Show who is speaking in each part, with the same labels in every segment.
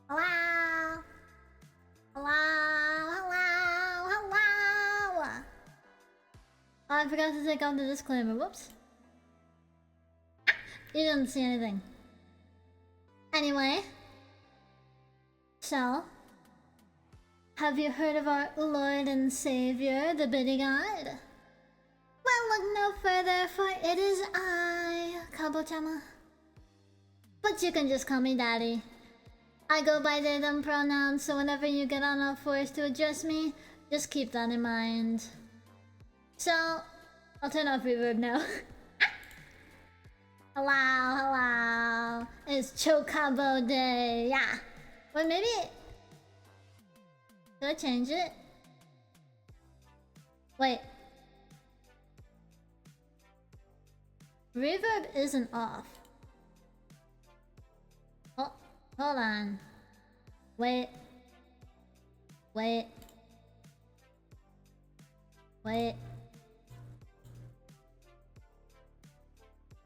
Speaker 1: Hello? Hello? Hello? Hello? Oh, I forgot to take off the disclaimer. Whoops. You didn't see anything. Anyway. So. Have you heard of our Lord and Savior, the Biddy God? Well, look no further, for it is I, KaboChama. But you can just call me Daddy. I go by they them pronouns, so whenever you get on all fours to address me, just keep that in mind. So, I'll turn off reverb now. Hello. It's Chocabo Day, yeah. Or maybe... Should I change it? Wait. Reverb isn't off. Oh, hold on. Wait. There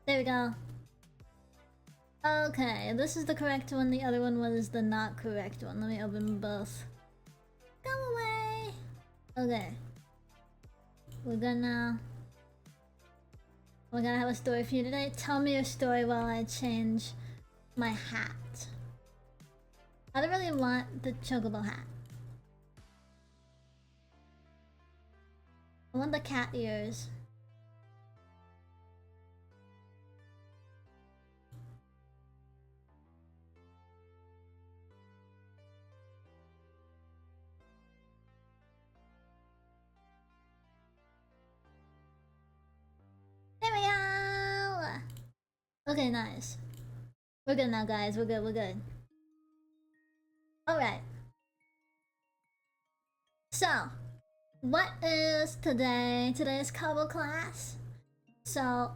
Speaker 1: we go. Okay, this is the correct one. The other one was the not correct one. Let me open both. Go away! Okay. We're gonna have a story for you today. Tell me your story while I change my hat. I don't really want the chocobo hat. I want the cat ears. There we go! Okay, nice. We're good now, guys. We're good. Alright. So, what is today? Today is KaboClass. So,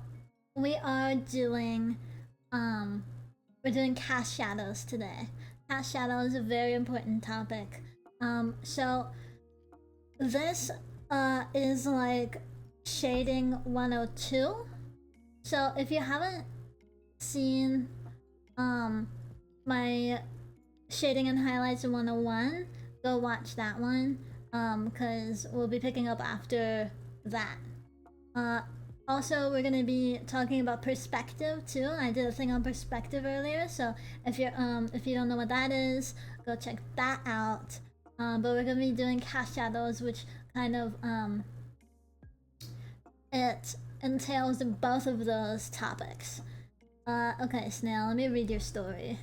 Speaker 1: we are doing, we're doing cast shadows today. Cast shadow is a very important topic. So, this, is like shading 102. So, if you haven't seen, my shading and highlights in 101, go watch that one, cause we'll be picking up after that. Also, we're gonna be talking about perspective too. I did a thing on perspective earlier, so if you don't know what that is, go check that out. But we're gonna be doing cast shadows, which kind of it entails both of those topics. Okay, Snail, let me read your story.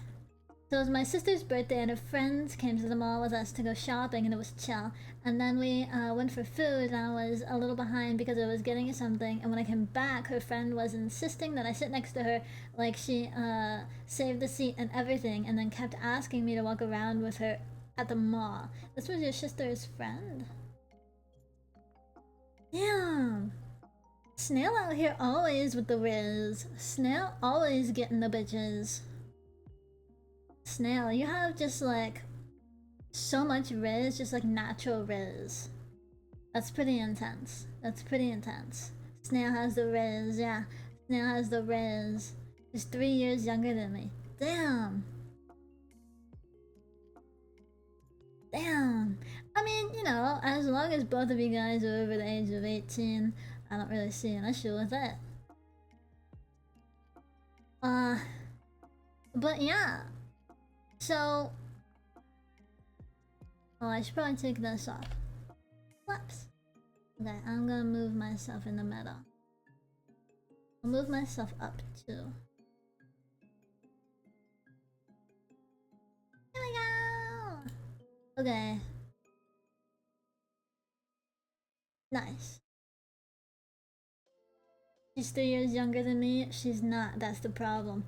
Speaker 1: So it was my sister's birthday and her friends came to the mall with us to go shopping and it was chill. And then we went for food and I was a little behind because I was getting something, and when I came back her friend was insisting that I sit next to her, like she saved the seat and everything, and then kept asking me to walk around with her at the mall. This was your sister's friend? Damn! Snail out here always with the riz. Snail always getting the bitches. Snail, you have just like so much riz, just like natural riz. That's pretty intense. Snail has the riz, yeah. Snail has the riz. She's 3 years younger than me. Damn. I mean, you know, as long as both of you guys are over the age of 18, I don't really see an issue with it. But yeah. So... Oh, I should probably take this off. Whoops. Okay, I'm gonna move myself in the middle. I'll move myself up too. There we go! Okay. Nice. She's 3 years younger than me. She's not. That's the problem.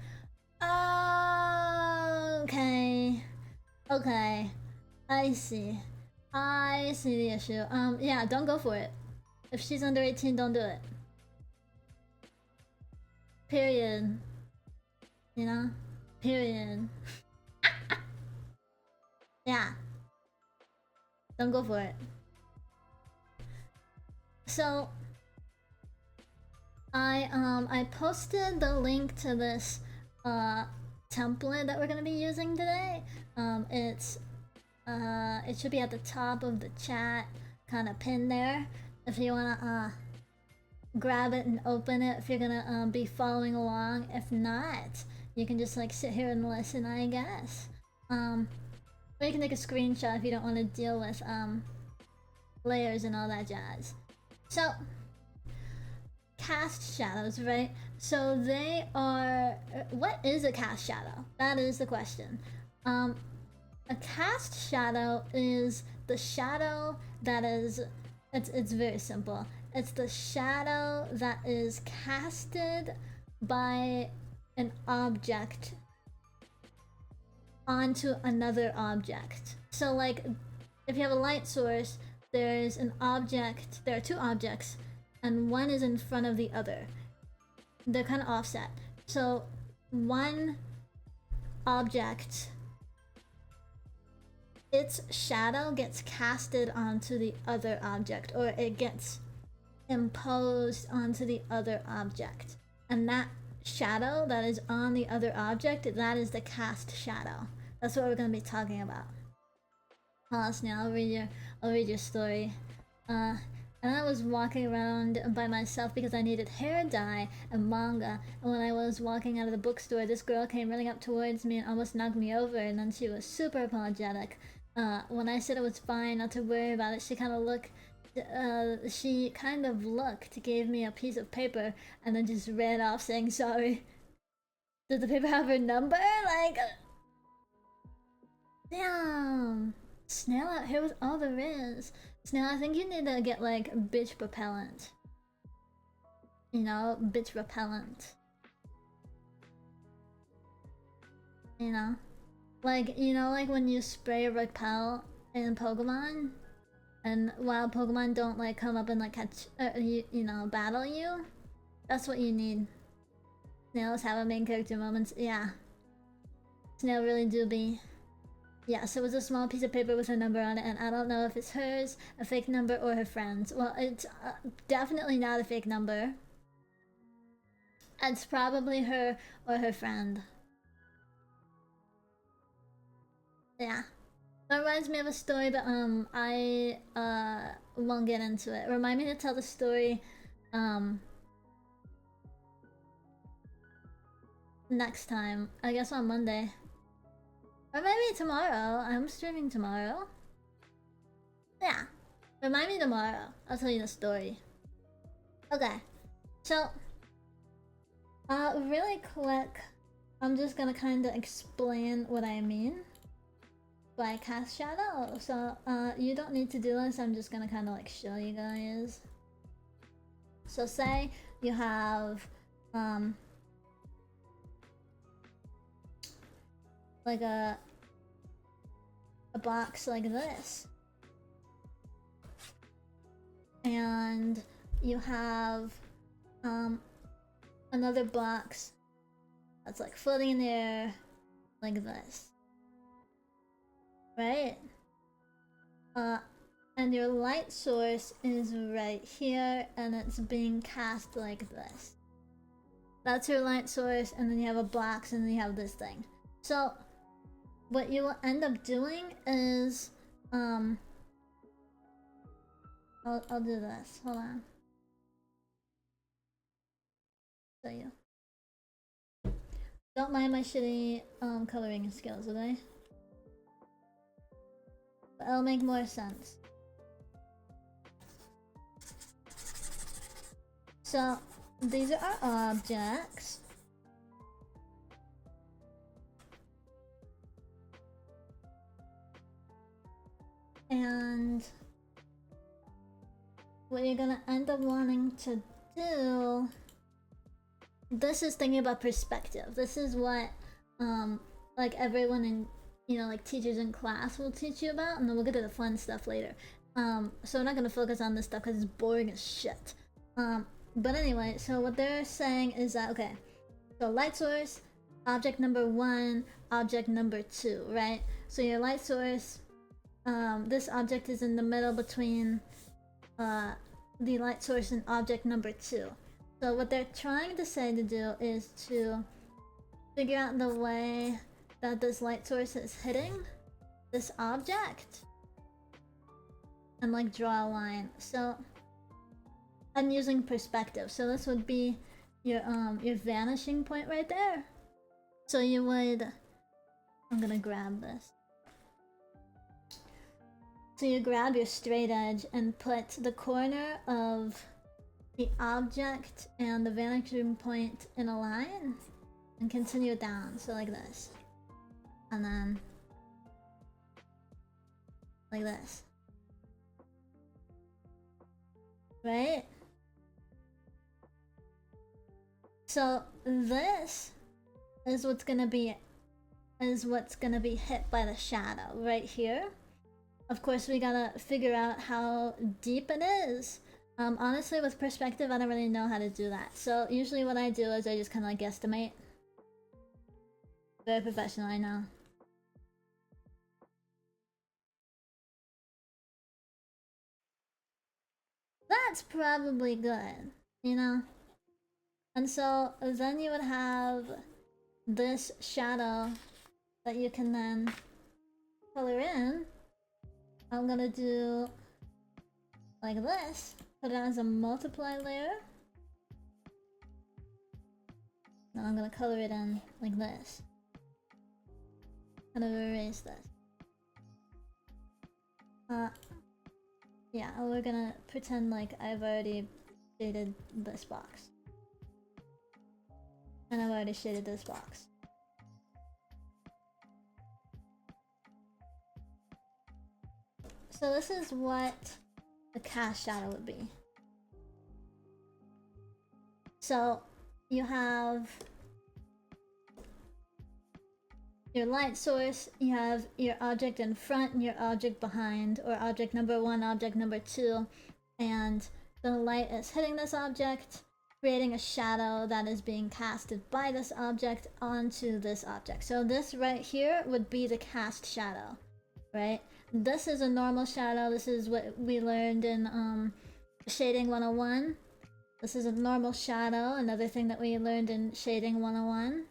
Speaker 1: Okay. I see the issue. Yeah, don't go for it. If she's under 18, don't do it. Period. You know? Period. Yeah. Don't go for it. So... I posted the link to this template that we're gonna be using today. It should be at the top of the chat, kind of pinned there. If you wanna grab it and open it, if you're gonna be following along. If not, you can just like sit here and listen, I guess. Or you can take a screenshot if you don't want to deal with layers and all that jazz. So, cast shadows, right? So they are. What is a cast shadow? That is the question. A cast shadow is the shadow that is. It's very simple. It's the shadow that is casted by an object onto another object. So like, if you have a light source, there's an object. There are two objects, and one is in front of the other. They're kind of offset. So one object, its shadow gets casted onto the other object, or it gets imposed onto the other object. And that shadow that is on the other object, that is the cast shadow. That's what we're going to be talking about. Now I'll read your story. And I was walking around by myself because I needed hair dye and manga. And when I was walking out of the bookstore, this girl came running up towards me and almost knocked me over. And then she was super apologetic. When I said it was fine, not to worry about it, she kind of looked, gave me a piece of paper, and then just ran off saying sorry. Did the paper have her number? Like, damn. Snail out here with all there is. Snail, I think you need to get like bitch repellent. You know, bitch repellent. You know? Like, you know, like when you spray a repel in Pokemon, and wild Pokemon don't like come up and like catch, you know, battle you? That's what you need. Snails have a main character moments, yeah. Snail really do be. Yeah, so it was a small piece of paper with a number on it, and I don't know if it's hers, a fake number, or her friend's. Well, it's definitely not a fake number. It's probably her or her friend. Yeah. That reminds me of a story, but I won't get into it. Remind me to tell the story next time. I guess on Monday. Or maybe tomorrow. I'm streaming tomorrow. Yeah. Remind me tomorrow. I'll tell you the story. Okay. So, really quick, I'm just gonna kinda explain what I mean by cast shadow. So, you don't need to do this, I'm just gonna kinda like show you guys. So say you have, like a box like this. And you have, another box that's like floating in the air like this. Right? And your light source is right here, and it's being cast like this. That's your light source, and then you have a box, and then you have this thing. So, what you will end up doing is, I'll do this. Hold on. Show you. Don't mind my shitty coloring skills, okay? But it'll make more sense. So, these are our objects. And what you're gonna end up wanting to do, this is thinking about perspective. This is what like everyone in, you know, like teachers in class will teach you about, and then we'll get to the fun stuff later. So we're not gonna focus on this stuff because it's boring as shit. But anyway, so what they're saying is that, okay, so light source, object number 1, object number 2, right? So your light source, this object is in the middle between the light source and object number 2. So what they're trying to say to do is to figure out the way that this light source is hitting this object and like draw a line. So I'm using perspective. So this would be your vanishing point right there. So you would, I'm gonna grab this. So you grab your straight edge and put the corner of the object and the vanishing point in a line and continue down. So like this. And then like this. Right? So this is what's gonna be hit by the shadow right here. Of course, we gotta figure out how deep it is. Honestly, with perspective, I don't really know how to do that. So usually what I do is I just kind of like guesstimate. Very professional, I know. That's probably good, you know? And so then you would have this shadow that you can then color in. I'm gonna do like this, put it as a multiply layer. Then I'm gonna color it in like this. Kind of erase this. Yeah, we're gonna pretend like I've already shaded this box. And I've already shaded this box. So this is what the cast shadow would be. So you have your light source, you have your object in front and your object behind, or object number 1, object number 2, and the light is hitting this object, creating a shadow that is being casted by this object onto this object. So this right here would be the cast shadow, right? This is a normal shadow. This is what we learned in Shading 101. This is a normal shadow, another thing that we learned in Shading 101.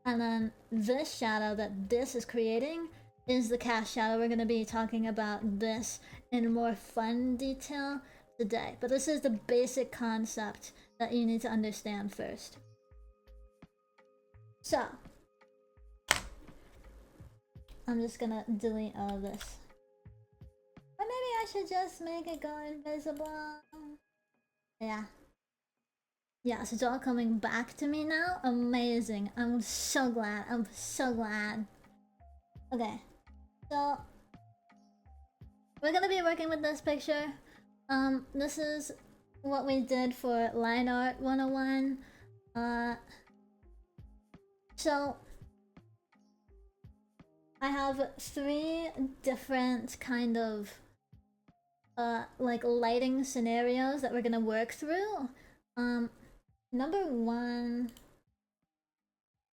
Speaker 1: And then this shadow that this is creating is the cast shadow. We're going to be talking about this in more fun detail today. But this is the basic concept that you need to understand first. So, I'm just gonna delete all of this. Or maybe I should just make it go invisible. Yeah. Yeah, so it's all coming back to me now. Amazing. I'm so glad. I'm so glad. Okay. So, we're gonna be working with this picture. This is what we did for Line Art 101. So I have 3 different kind of like lighting scenarios that we're gonna work through. Number 1.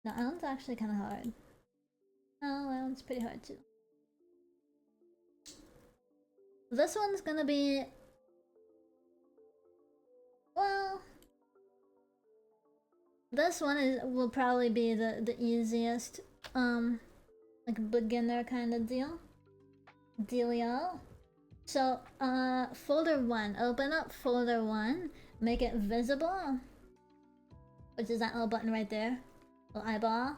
Speaker 1: No, that one's actually kind of hard. Oh, that one's pretty hard too. This one's gonna be, well, this one will probably be the easiest, like beginner kind of dealio. So, folder 1, open up folder 1, make it visible, which is that little button right there, little eyeball,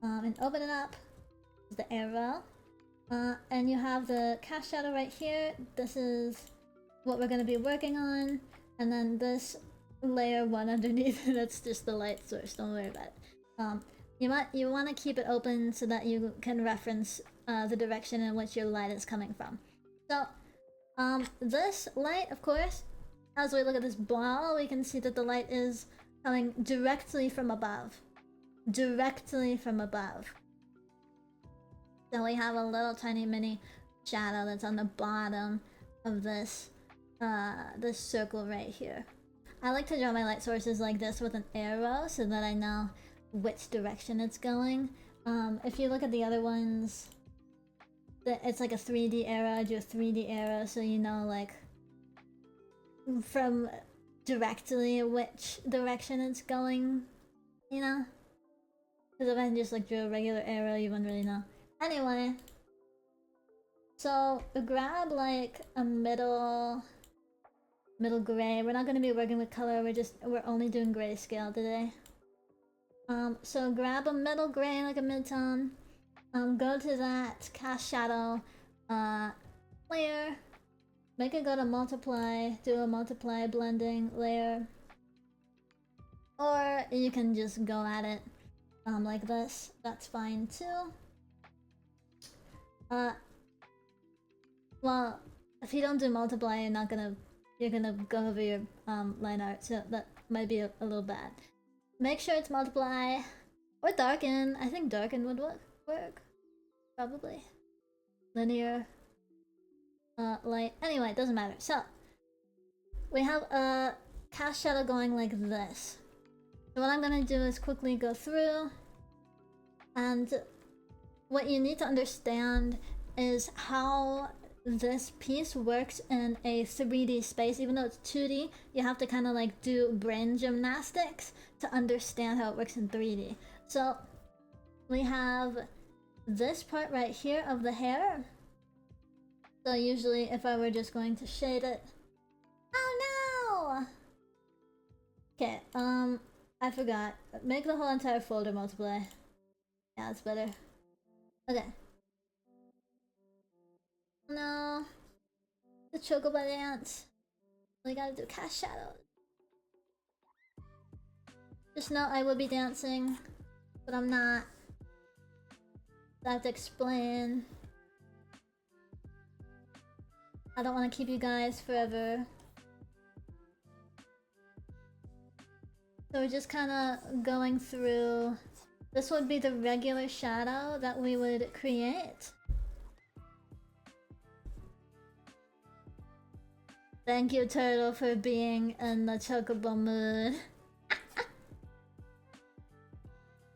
Speaker 1: and open it up, the arrow, and you have the cast shadow right here. This is what we're going to be working on, and then this layer 1 underneath, that's just the light source, don't worry about it. You want to keep it open so that you can reference the direction in which your light is coming from. So, this light, of course, as we look at this ball, we can see that the light is coming directly from above. Directly from above. So we have a little tiny mini shadow that's on the bottom of this this circle right here. I like to draw my light sources like this with an arrow so that I know which direction it's going. If you look at the other ones, it's like a 3D arrow. I do a 3D arrow so you know like from directly which direction it's going, you know? Because if I just like drew a regular arrow, you wouldn't really know. Anyway, so grab like a middle gray. We're not gonna be working with color. We're only doing grayscale today. So grab a middle gray, like a mid-tone. Go to that cast shadow layer. Make it go to multiply. Do a multiply blending layer. Or you can just go at it like this. That's fine too. Well, if you don't do multiply, you're gonna go over your line art, so that might be a little bad. Make sure it's multiply or darken. I think darken would work. Probably. Linear. Light. Anyway, it doesn't matter. So, we have a cast shadow going like this. So what I'm gonna do is quickly go through, and what you need to understand is how this piece works in a 3D space. Even though it's 2D, you have to kind of like do brain gymnastics to understand how it works in 3D. So we have this part right here of the hair. So usually if I were just going to shade it... Oh no! Okay, I forgot. Make the whole entire folder multiply. Yeah, that's better. Okay. No. The chocobo dance. We gotta do cast shadows. Just know I will be dancing, but I'm not. I have to explain. I don't want to keep you guys forever. So we're just kind of going through. This would be the regular shadow that we would create. Thank you, Turtle, for being in the chocobo mood.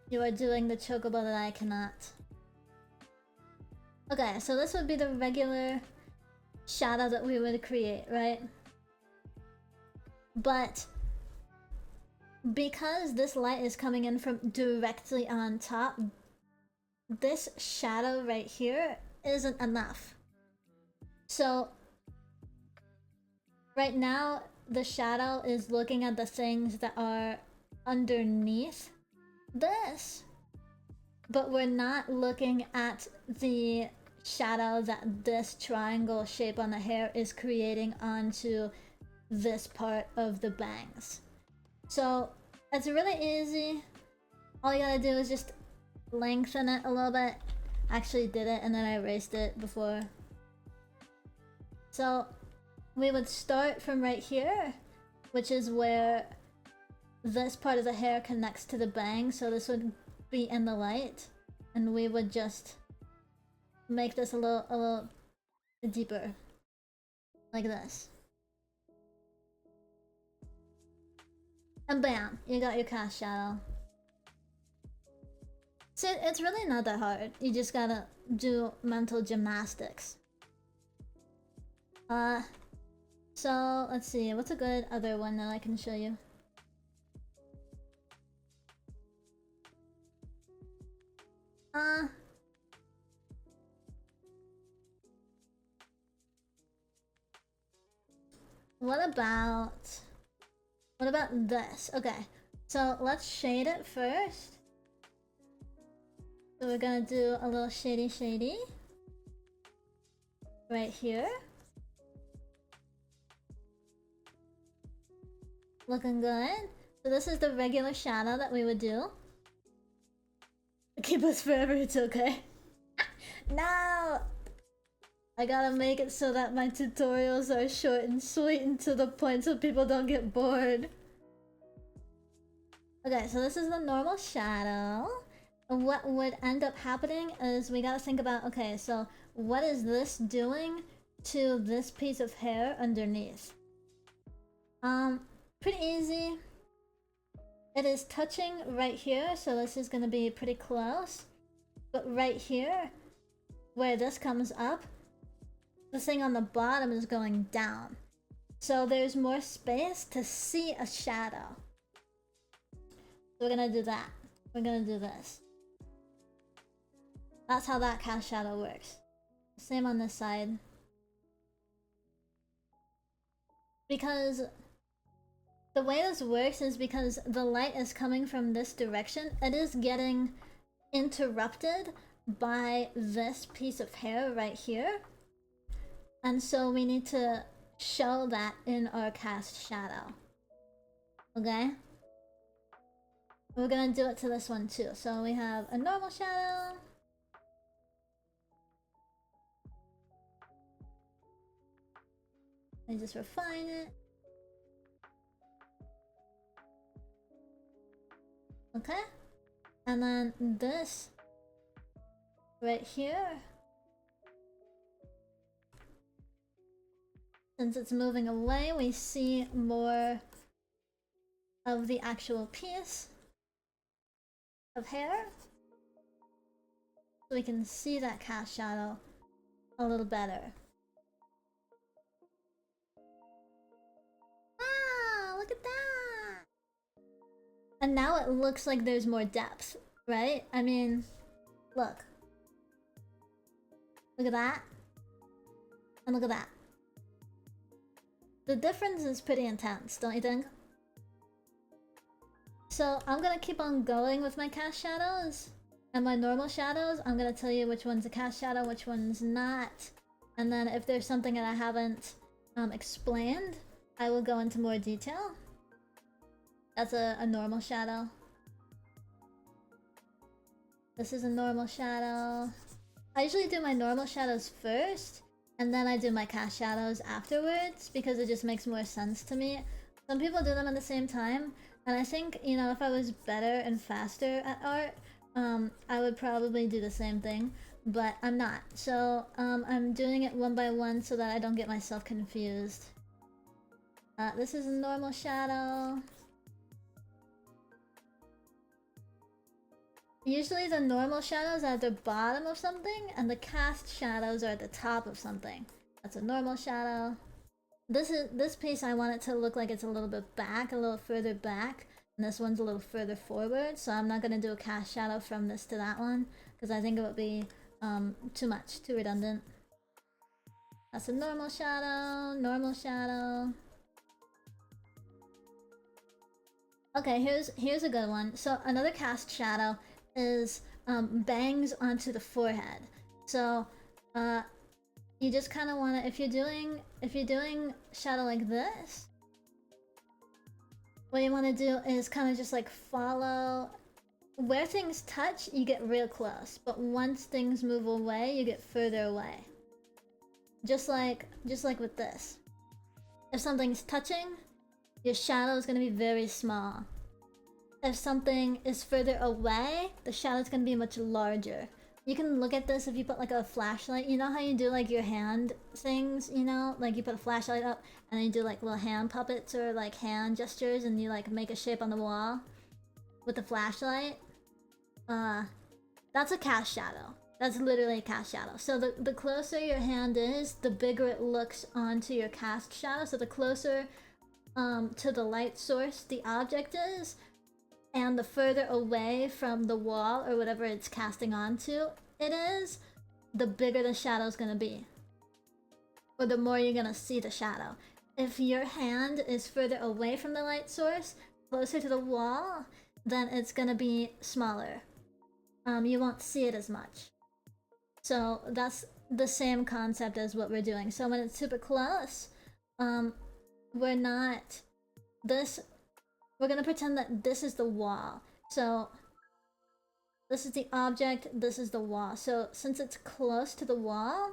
Speaker 1: You are doing the chocobo that I cannot. Okay, so this would be the regular shadow that we would create, right? But because this light is coming in from directly on top, this shadow right here isn't enough. So right now, the shadow is looking at the things that are underneath this, but we're not looking at the shadow that this triangle shape on the hair is creating onto this part of the bangs. So it's really easy. All you gotta do is just lengthen it a little bit. I actually did it and then I erased it before. So we would start from right here, which is where this part of the hair connects to the bang, so this would be in the light, and we would just make this a little deeper, like this. And bam, you got your cast shadow. So it's really not that hard. You just gotta do mental gymnastics. So let's see, what's a good other one that I can show you? What about this? Okay, so let's shade it first. So we're gonna do a little shady right here. Looking good. So this is the regular shadow that we would do. Keep us forever, it's okay. No! I gotta make it so that my tutorials are short and sweet and to the point so people don't get bored. Okay, so this is the normal shadow. What would end up happening is we gotta think about, okay, so what is this doing to this piece of hair underneath? Pretty easy. It is touching right here, so this is gonna be pretty close. But right here, where this comes up, the thing on the bottom is going down. So there's more space to see a shadow. So we're gonna do that. We're gonna do this. That's how that cast shadow works. Same on this side. Because the way this works is because the light is coming from this direction, it is getting interrupted by this piece of hair right here. And so we need to show that in our cast shadow. Okay? We're gonna do it to this one too. So we have a normal shadow. I just refine it. Okay? And then this right here, since it's moving away, we see more of the actual piece of hair. So we can see that cast shadow a little better. Ah, look at that! And now it looks like there's more depth, right? I mean, look. Look at that. And look at that. The difference is pretty intense, don't you think? So I'm gonna keep on going with my cast shadows. And my normal shadows, I'm gonna tell you which one's a cast shadow, which one's not. And then if there's something that I haven't explained, I will go into more detail. That's a normal shadow. This is a normal shadow. I usually do my normal shadows first, and then I do my cast shadows afterwards, because it just makes more sense to me. Some people do them at the same time, and I think, you know, if I was better and faster at art, I would probably do the same thing, but I'm not. So, I'm doing it one by one so that I don't get myself confused. This is a normal shadow. Usually the normal shadows are at the bottom of something, and the cast shadows are at the top of something. That's a normal shadow. This piece I want it to look like it's a little bit back, a little further back, and this one's a little further forward, so I'm not gonna do a cast shadow from this to that one, because I think it would be too much, too redundant. That's a normal shadow, normal shadow. Okay, here's a good one. So another cast shadow is bangs onto the forehead. So you just kind of want to, if you're doing shadow like this, what you want to do is kind of just like follow where things touch. You get real close, but once things move away, you get further away. Just like with this. If something's touching, your shadow is going to be very small. If something is further away, the shadow is going to be much larger. You can look at this if you put like a flashlight. You know how you do like your hand things, you know? Like you put a flashlight up and then you do like little hand puppets or like hand gestures and you like make a shape on the wall with the flashlight? That's a cast shadow. That's literally a cast shadow. So the closer your hand is, the bigger it looks onto your cast shadow. So the closer to the light source the object is, and the further away from the wall or whatever it's casting onto it is, the bigger the shadow is going to be. Or the more you're going to see the shadow. If your hand is further away from the light source, closer to the wall, then it's going to be smaller. You won't see it as much. So that's the same concept as what we're doing. So when it's super close, we're not... We're gonna pretend that this is the wall. So this is the object, this is the wall. So since it's close to the wall,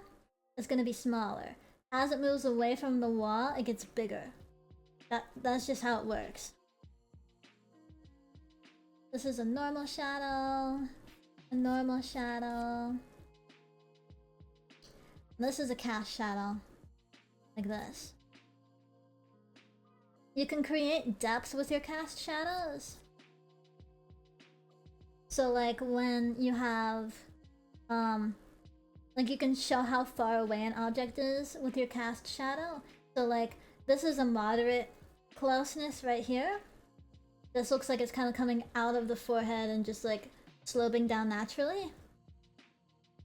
Speaker 1: it's gonna be smaller. As it moves away from the wall, it gets bigger. That's just how it works. This is a normal shadow, a normal shadow. This is a cast shadow, like this. You can create depth with your cast shadows. So like when you have, like you can show how far away an object is with your cast shadow. So like this is a moderate closeness right here. This looks like it's kind of coming out of the forehead and just like sloping down naturally.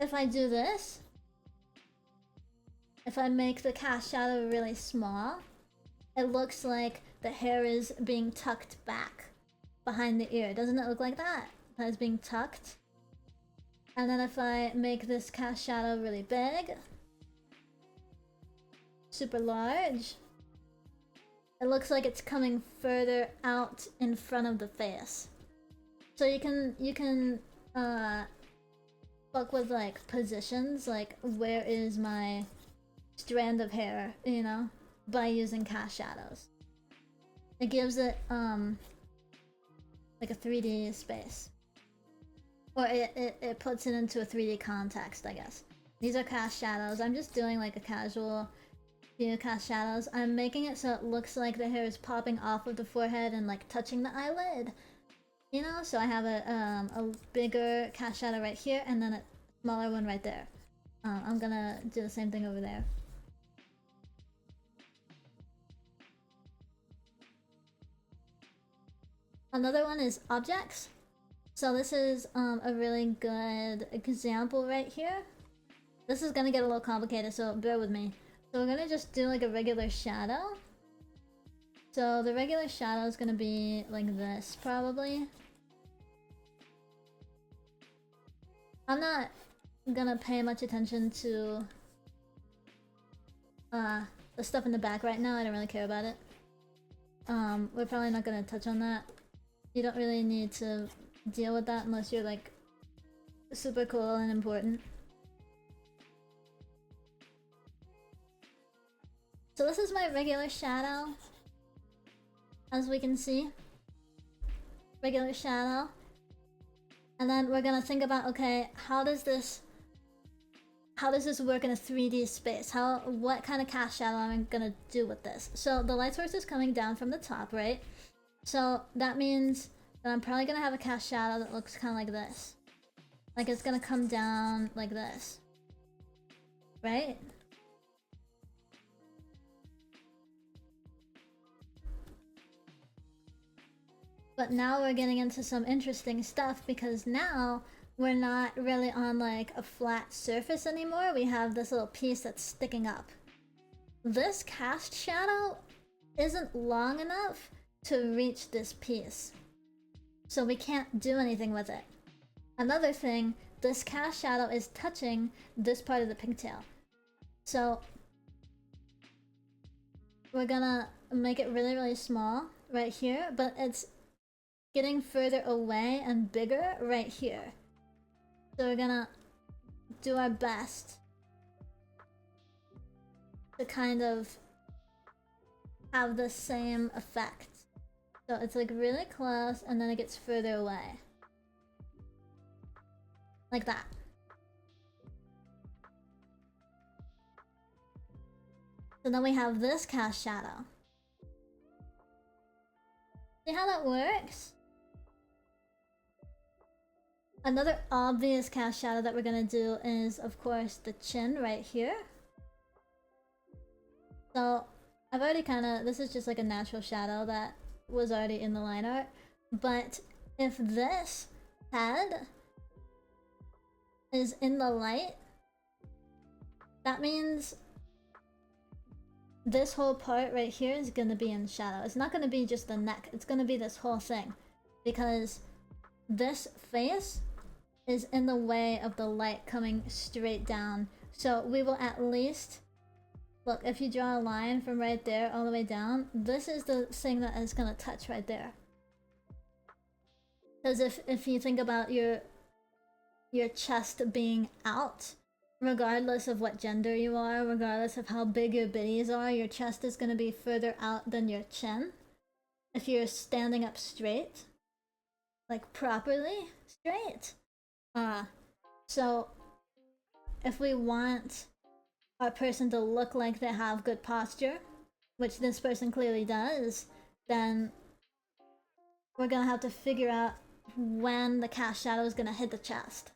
Speaker 1: if I do this, if I make the cast shadow really small, it looks like the hair is being tucked back behind the ear. Doesn't it look like that? That it's being tucked. And then if I make this cast shadow really big, super large, it looks like it's coming further out in front of the face. So you can fuck with like positions, like where is my strand of hair, you know, by using cast shadows. It gives it like a 3D space. Or it puts it into a 3D context, I guess. These are cast shadows. I'm just doing like a casual few cast shadows. I'm making it so it looks like the hair is popping off of the forehead and like touching the eyelid. You know, so I have a bigger cast shadow right here and then a smaller one right there. I'm gonna do the same thing over there. Another one is objects. So this is a really good example right here. This is gonna get a little complicated, so bear with me. So we're gonna just do like a regular shadow. So the regular shadow is gonna be like this, probably. I'm not gonna pay much attention to the stuff in the back right now. I don't really care about it. We're probably not gonna touch on that. You don't really need to deal with that unless you're like super cool and important. So this is my regular shadow, as we can see. Regular shadow. And then we're gonna think about, okay, how does this work in a 3D space? What kind of cast shadow am I gonna do with this? So the light source is coming down from the top, right? So that means that I'm probably gonna have a cast shadow that looks kind of like this. Like it's gonna come down like this. Right? But now we're getting into some interesting stuff because now we're not really on like a flat surface anymore. We have this little piece that's sticking up. This cast shadow isn't long enough to reach this piece. So we can't do anything with it. Another thing, this cast shadow is touching this part of the pigtail. So we're gonna make it really, really small right here, but it's getting further away and bigger right here. So we're gonna do our best to kind of have the same effect. So it's like really close and then it gets further away. Like that. So then we have this cast shadow. See how that works? Another obvious cast shadow that we're gonna do is, of course, the chin right here. So I've already this is just like a natural shadow that was already in the line art. But if this head is in the light, that means this whole part right here is gonna be in shadow. It's not gonna be just the neck, it's gonna be this whole thing. Because this face is in the way of the light coming straight down. So we will at least, look, if you draw a line from right there all the way down, this is the thing that is gonna touch right there. Because if you think about your chest being out, regardless of what gender you are, regardless of how big your bitties are, your chest is gonna be further out than your chin. If you're standing up straight, like properly straight. So if we want our person to look like they have good posture, which this person clearly does, then we're gonna have to figure out when the cast shadow is gonna hit the chest.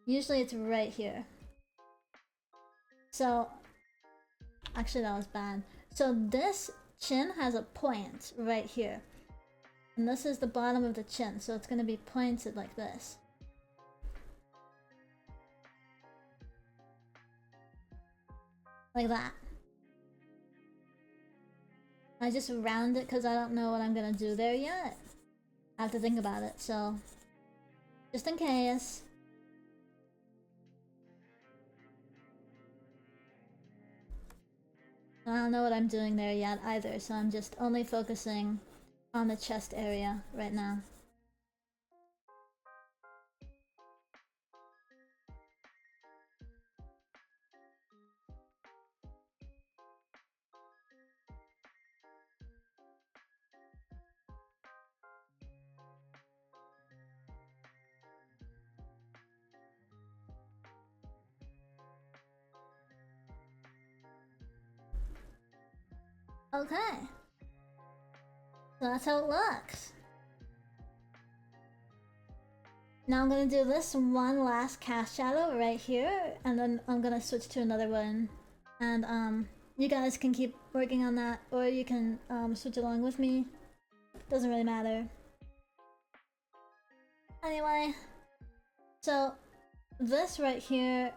Speaker 1: Usually it's right here. So, actually that was bad. So this chin has a point right here. And this is the bottom of the chin, so it's gonna be pointed like this. Like that. I just round it because I don't know what I'm gonna do there yet. I have to think about it, so just in case. I don't know what I'm doing there yet either, so I'm just only focusing on the chest area right now. Okay. So that's how it looks. Now I'm gonna do this one last cast shadow right here, and then I'm gonna switch to another one. And you guys can keep working on that, or you can switch along with me. Doesn't really matter. Anyway, so this right here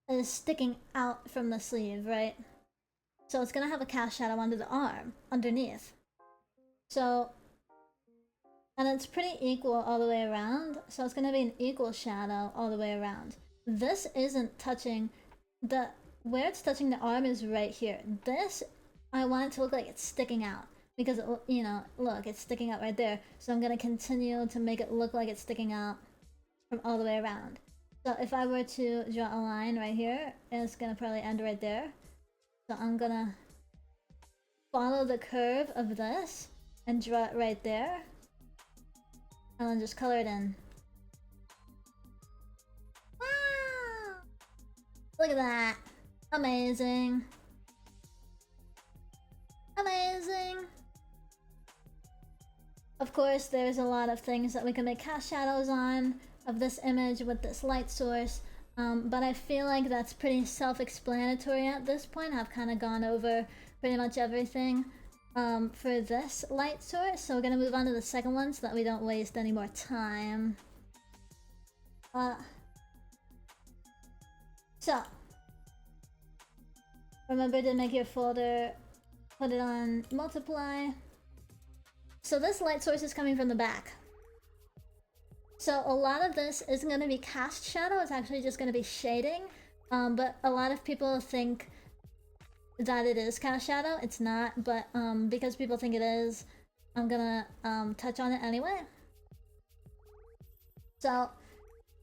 Speaker 1: is sticking out from the sleeve, right? So it's gonna have a cast shadow under the arm, underneath. So, and it's pretty equal all the way around, so it's gonna be an equal shadow all the way around. This isn't touching where it's touching the arm is right here. This, I want it to look like it's sticking out. Because, you know, look, it's sticking out right there. So I'm gonna continue to make it look like it's sticking out from all the way around. So if I were to draw a line right here, it's gonna probably end right there. So I'm gonna follow the curve of this and draw it right there. And then just color it in. Wow! Look at that! Amazing! Amazing! Of course, there's a lot of things that we can make cast shadows on of this image with this light source, but I feel like that's pretty self-explanatory at this point. I've kind of gone over pretty much everything for this light source, so we're gonna move on to the second one so that we don't waste any more time. So, remember to make your folder, put it on multiply. So this light source is coming from the back. So a lot of this isn't going to be cast shadow, it's actually just going to be shading. But a lot of people think that it is cast shadow. It's not, but because people think it is, I'm gonna touch on it anyway. So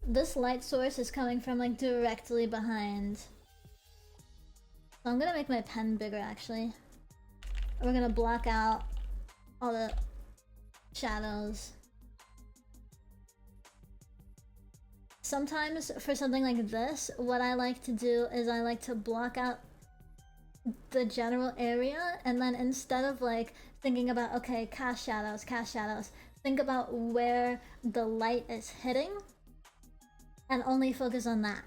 Speaker 1: this light source is coming from like directly behind. So I'm gonna make my pen bigger actually. We're gonna block out all the shadows. Sometimes for something like this, what I like to do is I like to block out the general area, and then instead of like thinking about, okay, cast shadows, think about where the light is hitting and only focus on that.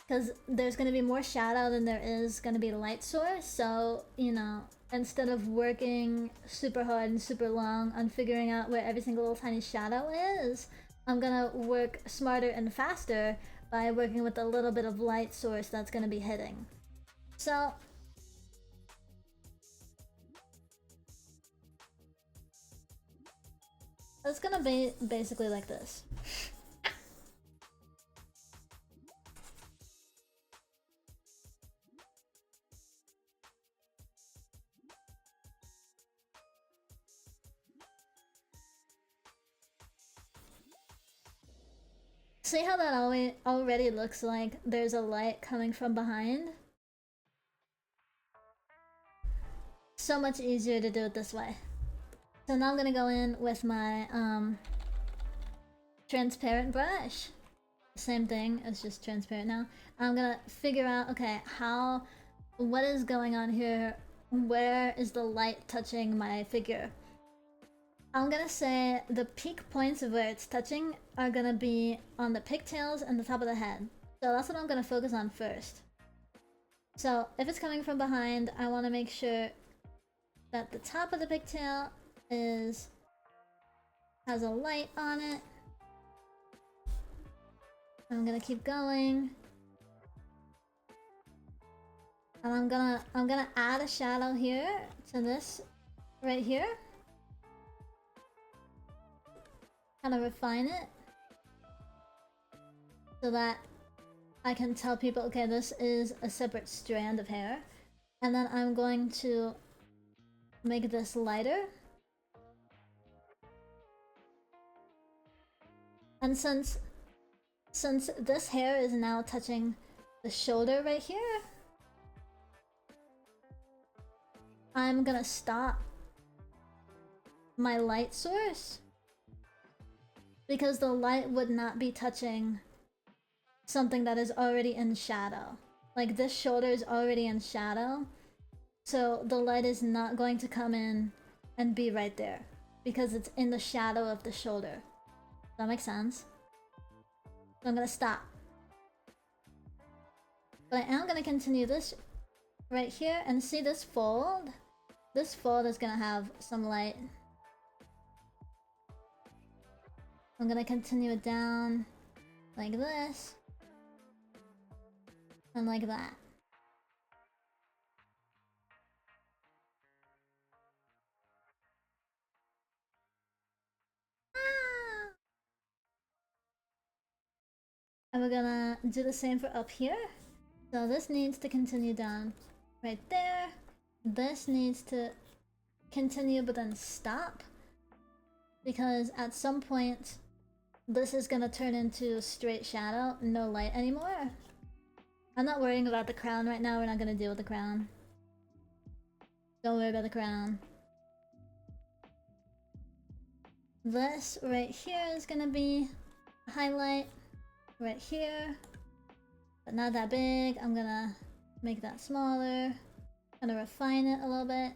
Speaker 1: Because there's going to be more shadow than there is going to be light source, so, you know, instead of working super hard and super long on figuring out where every single little tiny shadow is, I'm gonna work smarter and faster by working with a little bit of light source that's gonna be hitting. So it's gonna be basically like this. See how that already looks like there's a light coming from behind? So much easier to do it this way. So now I'm gonna go in with my transparent brush. Same thing, it's just transparent now. I'm gonna figure out, okay, what is going on here? Where is the light touching my figure? I'm gonna say the peak points of where it's touching are gonna be on the pigtails and the top of the head. So that's what I'm gonna focus on first. So if it's coming from behind, I want to make sure that the top of the pigtail has a light on it. I'm gonna keep going. And I'm gonna add a shadow here to this right here. Kind of refine it so that I can tell people, okay, this is a separate strand of hair. And then I'm going to make this lighter. And since this hair is now touching the shoulder right here, I'm gonna stop my light source because the light would not be touching something that is already in shadow. Like this shoulder is already in shadow, so the light is not going to come in and be right there because it's in the shadow of the shoulder. Does that make sense? So I'm gonna stop. But I am gonna continue this right here and see this fold. This fold is gonna have some light. I'm gonna continue it down like this and like that. And we're gonna do the same for up here. So this needs to continue down right there. This needs to continue but then stop, because at some point this is gonna turn into straight shadow, no light anymore. I'm not worrying about the crown right now. We're not gonna deal with the crown. Don't worry about the crown. This right here is gonna be a highlight right here, but not that big. I'm gonna make that smaller. Gonna refine it a little bit.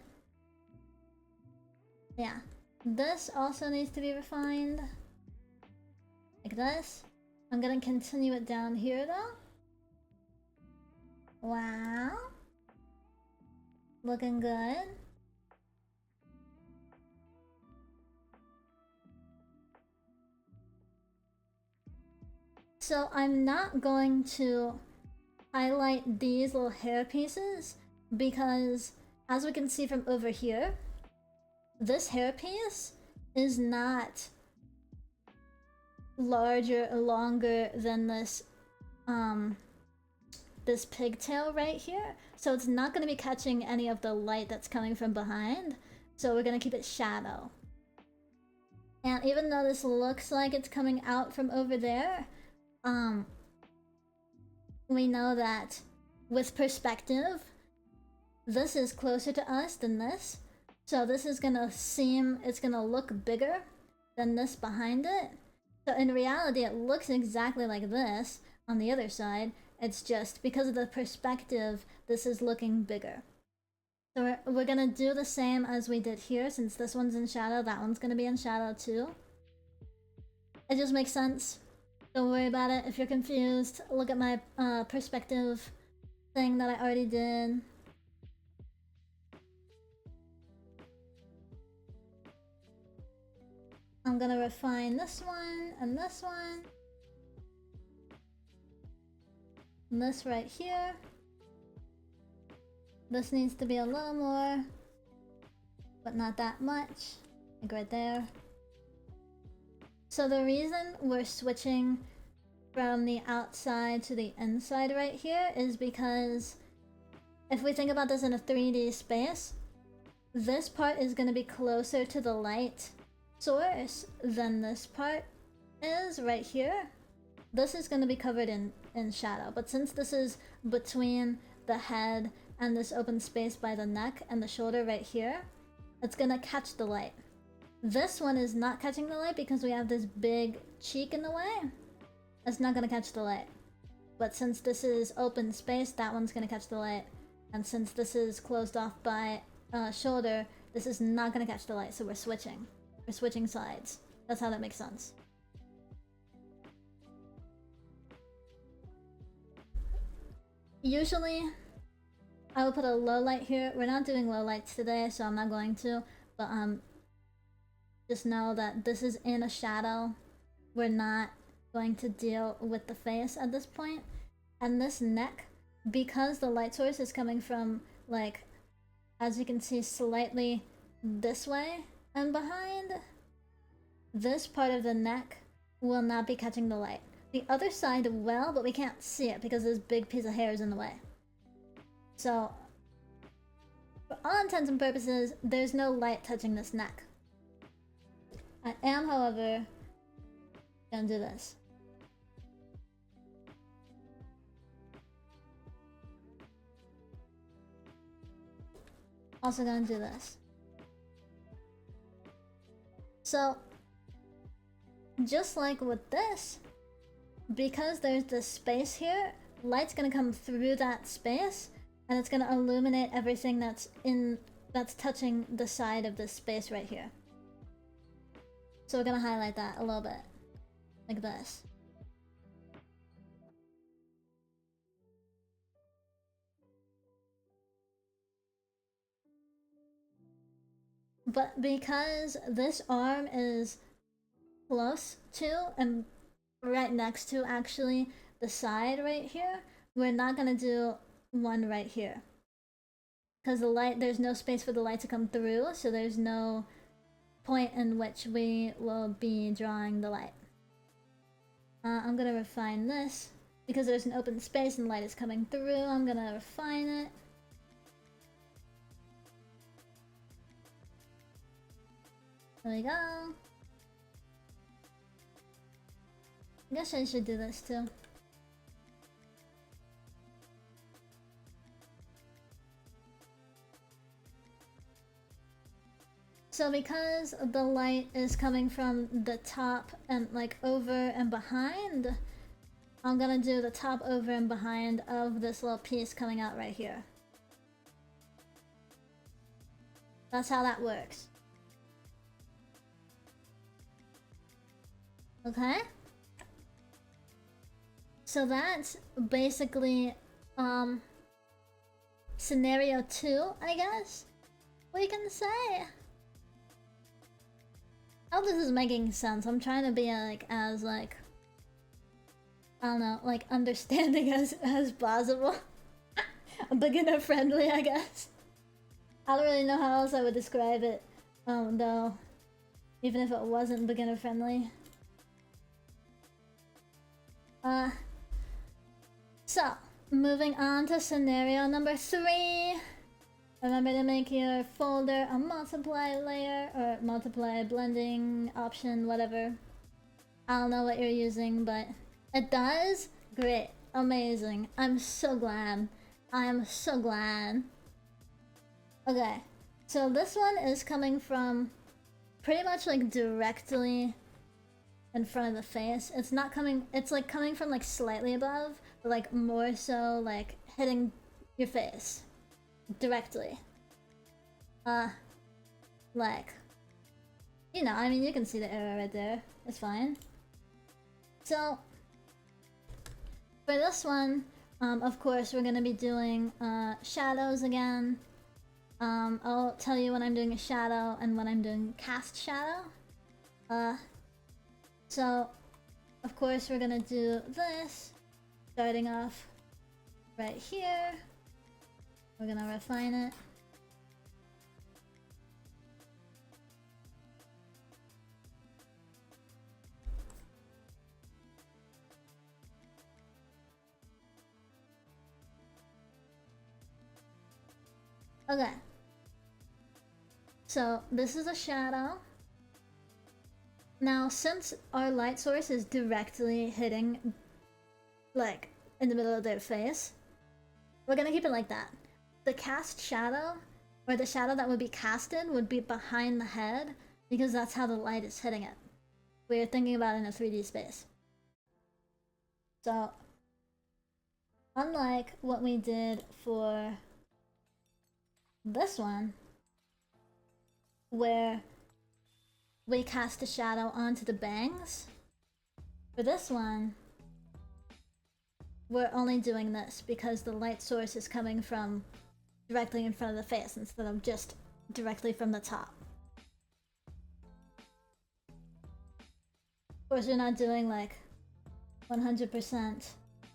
Speaker 1: Yeah, this also needs to be refined like this. I'm gonna continue it down here though. Wow, looking good. So I'm not going to highlight these little hair pieces because, as we can see from over here, this hair piece is not larger or longer than this this pigtail right here, so it's not going to be catching any of the light that's coming from behind, so we're going to keep it shadow. And even though this looks like it's coming out from over there, we know that with perspective, this is closer to us than this. So this is gonna seem, it's gonna look bigger than this behind it. So in reality, it looks exactly like this on the other side. It's just because of the perspective, this is looking bigger. So we're gonna do the same as we did here. Since this one's in shadow, that one's gonna be in shadow too. It just makes sense. Don't worry about it. If you're confused, look at my perspective thing that I already did. I'm gonna refine this one and this one. And this right here. This needs to be a little more, but not that much. Like right there. So the reason we're switching from the outside to the inside right here is because if we think about this in a 3D space, this part is going to be closer to the light source than this part is right here. This is going to be covered in shadow, but since this is between the head and this open space by the neck and the shoulder right here, it's going to catch the light. This one is not catching the light because we have this big cheek in the way. It's not going to catch the light. But since this is open space, that one's going to catch the light. And since this is closed off by shoulder, this is not going to catch the light. So we're switching. We're switching sides. That's how that makes sense. Usually, I will put a low light here. We're not doing low lights today, so I'm not going to. But just know that this is in a shadow. We're not going to deal with the face at this point. And this neck, because the light source is coming from, like, as you can see, slightly this way and behind, this part of the neck will not be catching the light. The other side will, but we can't see it because this big piece of hair is in the way. So, for all intents and purposes, there's no light touching this neck. I am, however, gonna do this. Also gonna do this. So, just like with this, because there's this space here, light's gonna come through that space, and it's gonna illuminate everything that's touching the side of this space right here. So we're gonna highlight that a little bit, like this. But because this arm is close to and right next to actually the side right here, we're not gonna do one right here. Because the light, there's no space for the light to come through, so there's no point in which we will be drawing the light. I'm gonna refine this. Because there's an open space and light is coming through, I'm gonna refine it. There we go. I guess I should do this too. So because the light is coming from the top and like over and behind, I'm gonna do the top, over, and behind of this little piece coming out right here. That's how that works. Okay? So that's basically scenario 2, I guess we can say. I hope this is making sense. I'm trying to be as I don't know, like understanding as possible. Beginner friendly, I guess. I don't really know how else I would describe it, though, even if it wasn't beginner friendly. So, moving on to scenario number 3. Remember to make your folder a multiply layer, or multiply blending option, whatever. I don't know what you're using, but it does? Great. Amazing. I'm so glad. I am so glad. Okay, so this one is coming from pretty much like directly in front of the face. It's not coming, it's like coming from like slightly above, but like more so like hitting your face directly. Like, you know, I mean, you can see the arrow right there. It's fine. So, for this one, of course, we're gonna be doing shadows again. I'll tell you when I'm doing a shadow and when I'm doing cast shadow. So, of course, we're gonna do this, starting off right here. We're gonna refine it. Okay. So, this is a shadow. Now, since our light source is directly hitting, like, in the middle of their face, we're gonna keep it like that. The cast shadow, or the shadow that would be casted, would be behind the head, because that's how the light is hitting it. We're thinking about it in a 3D space. So, unlike what we did for this one, where we cast a shadow onto the bangs, for this one, we're only doing this because the light source is coming from directly in front of the face instead of just directly from the top. Of course, we're not doing like 100%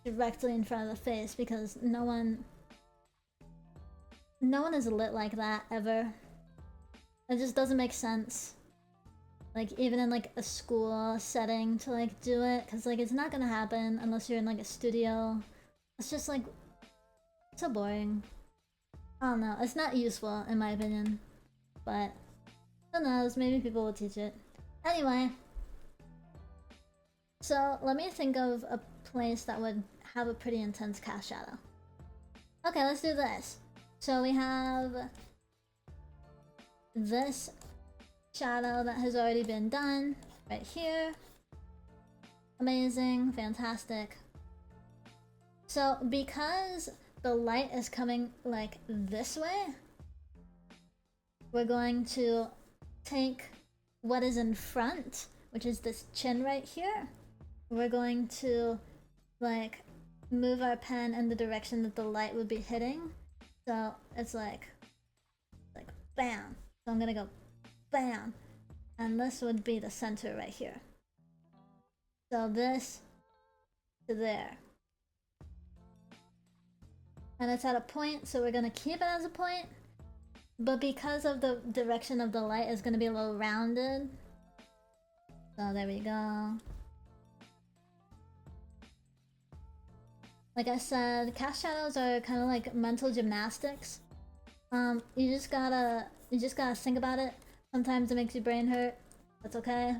Speaker 1: directly in front of the face because no one is lit like that ever. It just doesn't make sense. Like even in like a school setting to like do it, because like it's not gonna happen unless you're in like a studio. It's just like so boring. I don't know, it's not useful in my opinion, but who knows, maybe people will teach it. Anyway, so let me think of a place that would have a pretty intense cast shadow. Okay, let's do this. So we have this shadow that has already been done right here. Amazing, fantastic. So because the light is coming like this way, we're going to take what is in front, which is this chin right here. We're going to like move our pen in the direction that the light would be hitting. So it's like bam. So I'm gonna go bam. And this would be the center right here. So this to there. And it's at a point, so we're gonna keep it as a point. But because of the direction of the light, it's gonna be a little rounded. So there we go. Like I said, cast shadows are kind of like mental gymnastics. You just gotta think about it. Sometimes it makes your brain hurt. That's okay.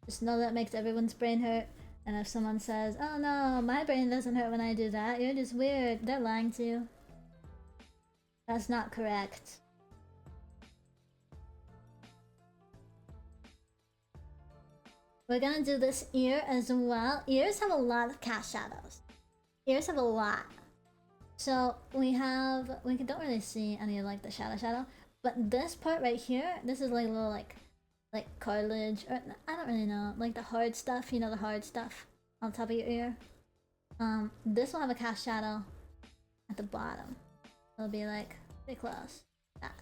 Speaker 1: Just know that makes everyone's brain hurt. And if someone says, "Oh no, my brain doesn't hurt when I do that," you're just weird. They're lying to you. That's not correct. We're gonna do this ear as well. Ears have a lot of cast shadows. Ears have a lot. So we don't really see any of like the shadow, but this part right here, this is like a little like cartilage, or I don't really know, like the hard stuff, you know, the hard stuff on top of your ear. This will have a cast shadow at the bottom. It'll be like pretty close. That.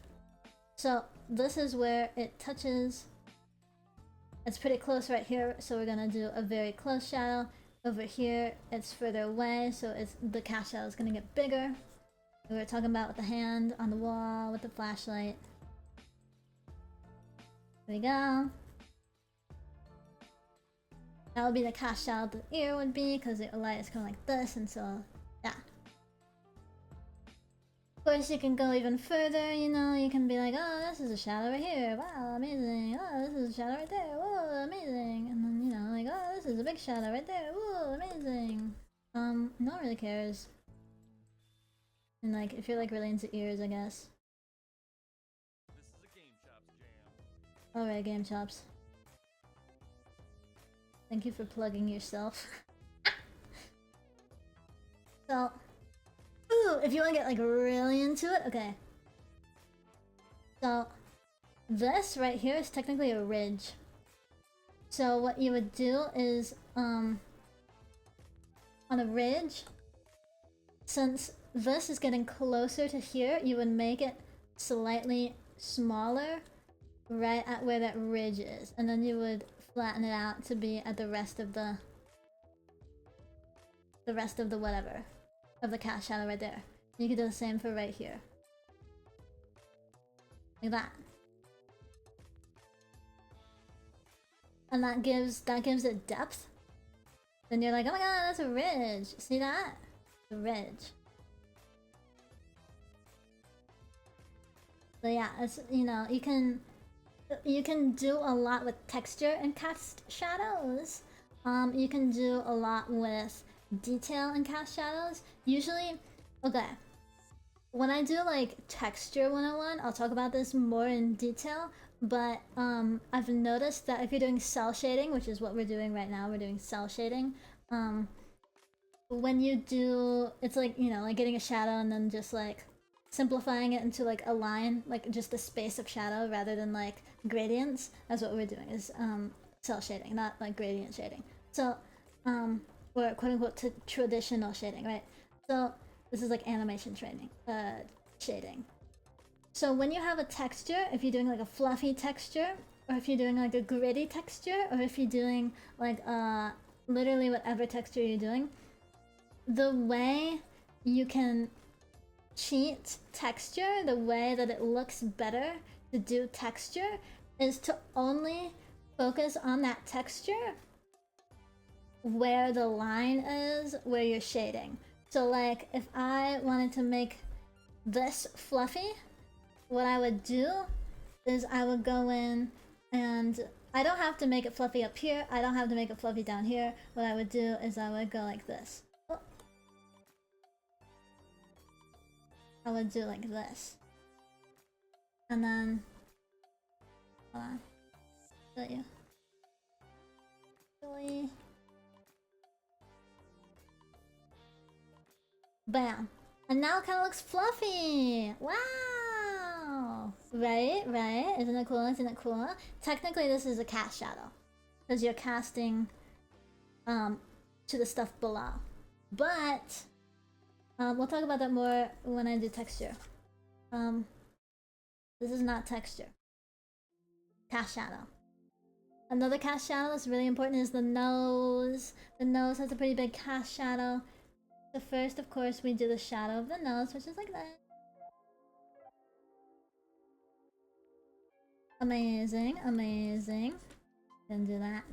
Speaker 1: So this is where it touches. It's pretty close right here, so we're gonna do a very close shadow. Over here, it's further away, so the cast shadow is gonna get bigger. We were talking about with the hand on the wall with the flashlight. There we go. That would be the cast shadow the ear would be, because the light is coming like this, and so yeah. Of course, you can go even further, you know, you can be like, oh, this is a shadow right here, wow, amazing, oh, this is a shadow right there, whoa, amazing, and then, you know, like, oh, this is a big shadow right there, whoa, amazing. No one really cares. And like, if you're like really into ears, I guess.
Speaker 2: This is a GameChops jam.
Speaker 1: Alright, GameChops. Thank you for plugging yourself. So, ooh, if you want to get like really into it, okay. So, this right here is technically a ridge. So what you would do is, on a ridge, since this is getting closer to here, you would make it slightly smaller right at where that ridge is, and then you would flatten it out to be at the rest of the whatever of the cast shadow right there. You could do the same for right here, like that, and that gives it depth. Then you're like, oh my god, that's a ridge. See that? The ridge. So yeah, it's, you know, you can do a lot with texture and cast shadows. You can do a lot with detail and cast shadows. Usually, okay, when I do like texture 101, I'll talk about this more in detail, but I've noticed that if you're doing cell shading, which is what we're doing right now, we're doing cell shading, when you do, it's like, you know, like getting a shadow and then just like simplifying it into like a line, like just the space of shadow rather than like gradients. That's what we're doing, is cell shading, not like gradient shading. So or quote unquote traditional shading, right? So this is like animation training, shading. So when you have a texture, if you're doing like a fluffy texture, or if you're doing like a gritty texture, or if you're doing like literally whatever texture you're doing, the way you can cheat texture, the way that it looks better to do texture, is to only focus on that texture where the line is, where you're shading. So like, if I wanted to make this fluffy, what I would do is I would go in and I don't have to make it fluffy up here, I don't have to make it fluffy down here. What I would do is I would go like this. Oh. I would do like this. And then, hold on, show you. Really? Bam. And now it kind of looks fluffy. Wow. Right, right. Isn't it cool? Isn't it cool? Technically, this is a cast shadow, because you're casting to the stuff below. But we'll talk about that more when I do texture. This is not texture. Cast shadow. Another cast shadow that's really important is the nose. The nose has a pretty big cast shadow. So first, of course, we do the shadow of the nose, which is like that. Amazing, amazing. Gonna do that.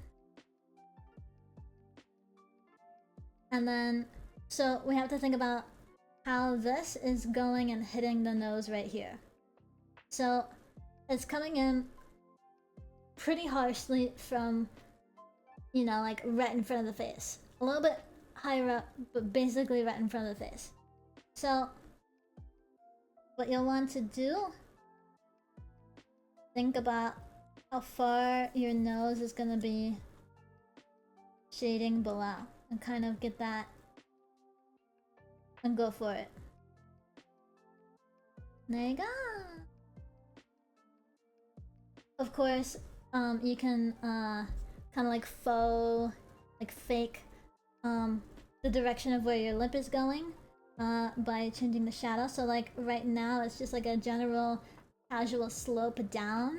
Speaker 1: And then, so we have to think about how this is going and hitting the nose right here. So it's coming in pretty harshly from, you know, like right in front of the face. A little bit higher up, but basically right in front of the face. So what you'll want to do, think about how far your nose is gonna be shading below, and kind of get that and go for it. There you go. Of course, you can kind of like fake the direction of where your lip is going by changing the shadow. So like right now it's just like a general casual slope down,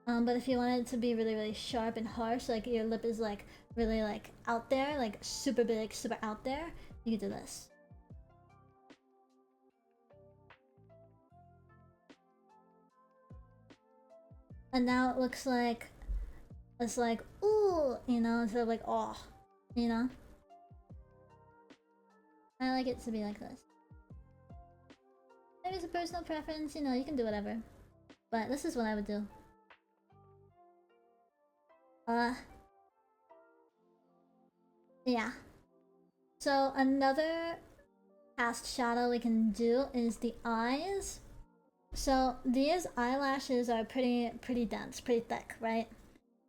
Speaker 1: but if you want it to be really, really sharp and harsh, like your lip is like really like out there, like super big, super out there, you can do this. And now it looks like it's like ooh, you know, instead of like oh, you know. I like it to be like this. Maybe it's a personal preference, you know, you can do whatever. But this is what I would do. Yeah. So another cast shadow we can do is the eyes. So these eyelashes are pretty dense, pretty thick, right?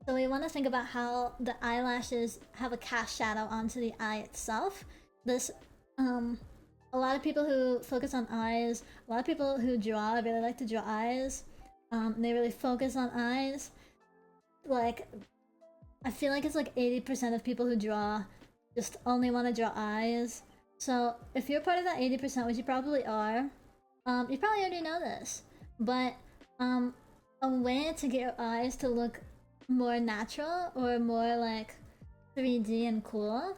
Speaker 1: So we want to think about how the eyelashes have a cast shadow onto the eye itself. This a lot of people who focus on eyes, a lot of people who draw really like to draw eyes. They really focus on eyes. Like, I feel like it's like 80% of people who draw just only want to draw eyes. So if you're part of that 80%, which you probably are, you probably already know this, but a way to get your eyes to look more natural or more like 3D and cool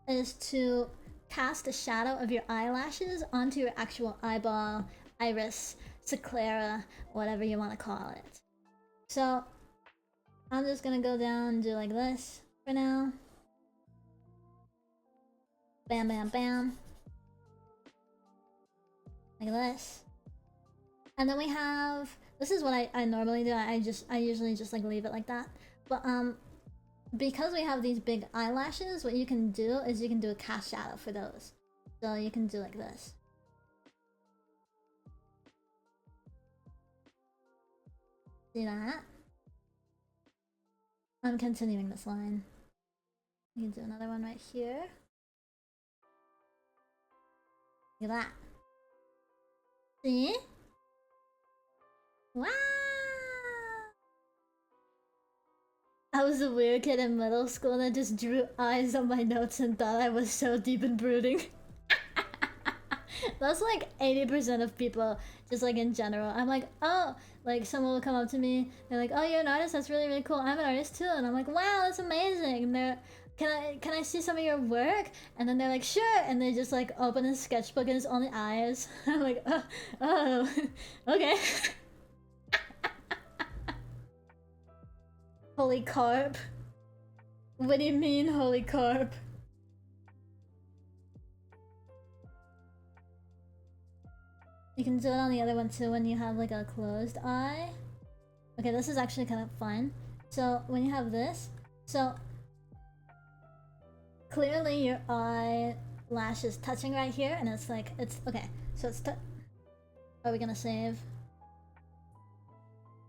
Speaker 1: is to cast a shadow of your eyelashes onto your actual eyeball, iris, sclera, whatever you want to call it. So I'm just gonna go down and do like this for now. Bam, bam, bam. Like this. And then we have, this is what I normally do. I usually just like leave it like that. But because we have these big eyelashes, what you can do is you can do a cast shadow for those. So you can do like this. See that? I'm continuing this line. You can do another one right here. Look at that. See? Wow! I was a weird kid in middle school that just drew eyes on my notes and thought I was so deep and brooding. That's like 80% of people, just like in general. I'm like, oh, like someone will come up to me, they're like, oh, you're an artist, that's really, really cool. I'm an artist too. And I'm like, wow, that's amazing. And can I see some of your work? And then they're like, sure, and they just like open a sketchbook and it's only eyes. I'm like, oh, okay. Holy carp. What do you mean, holy carp? You can do it on the other one too when you have like a closed eye. Okay, this is actually kind of fun. So when you have this, so clearly your eyelash is touching right here, and it's like, it's okay. So it's are we gonna save?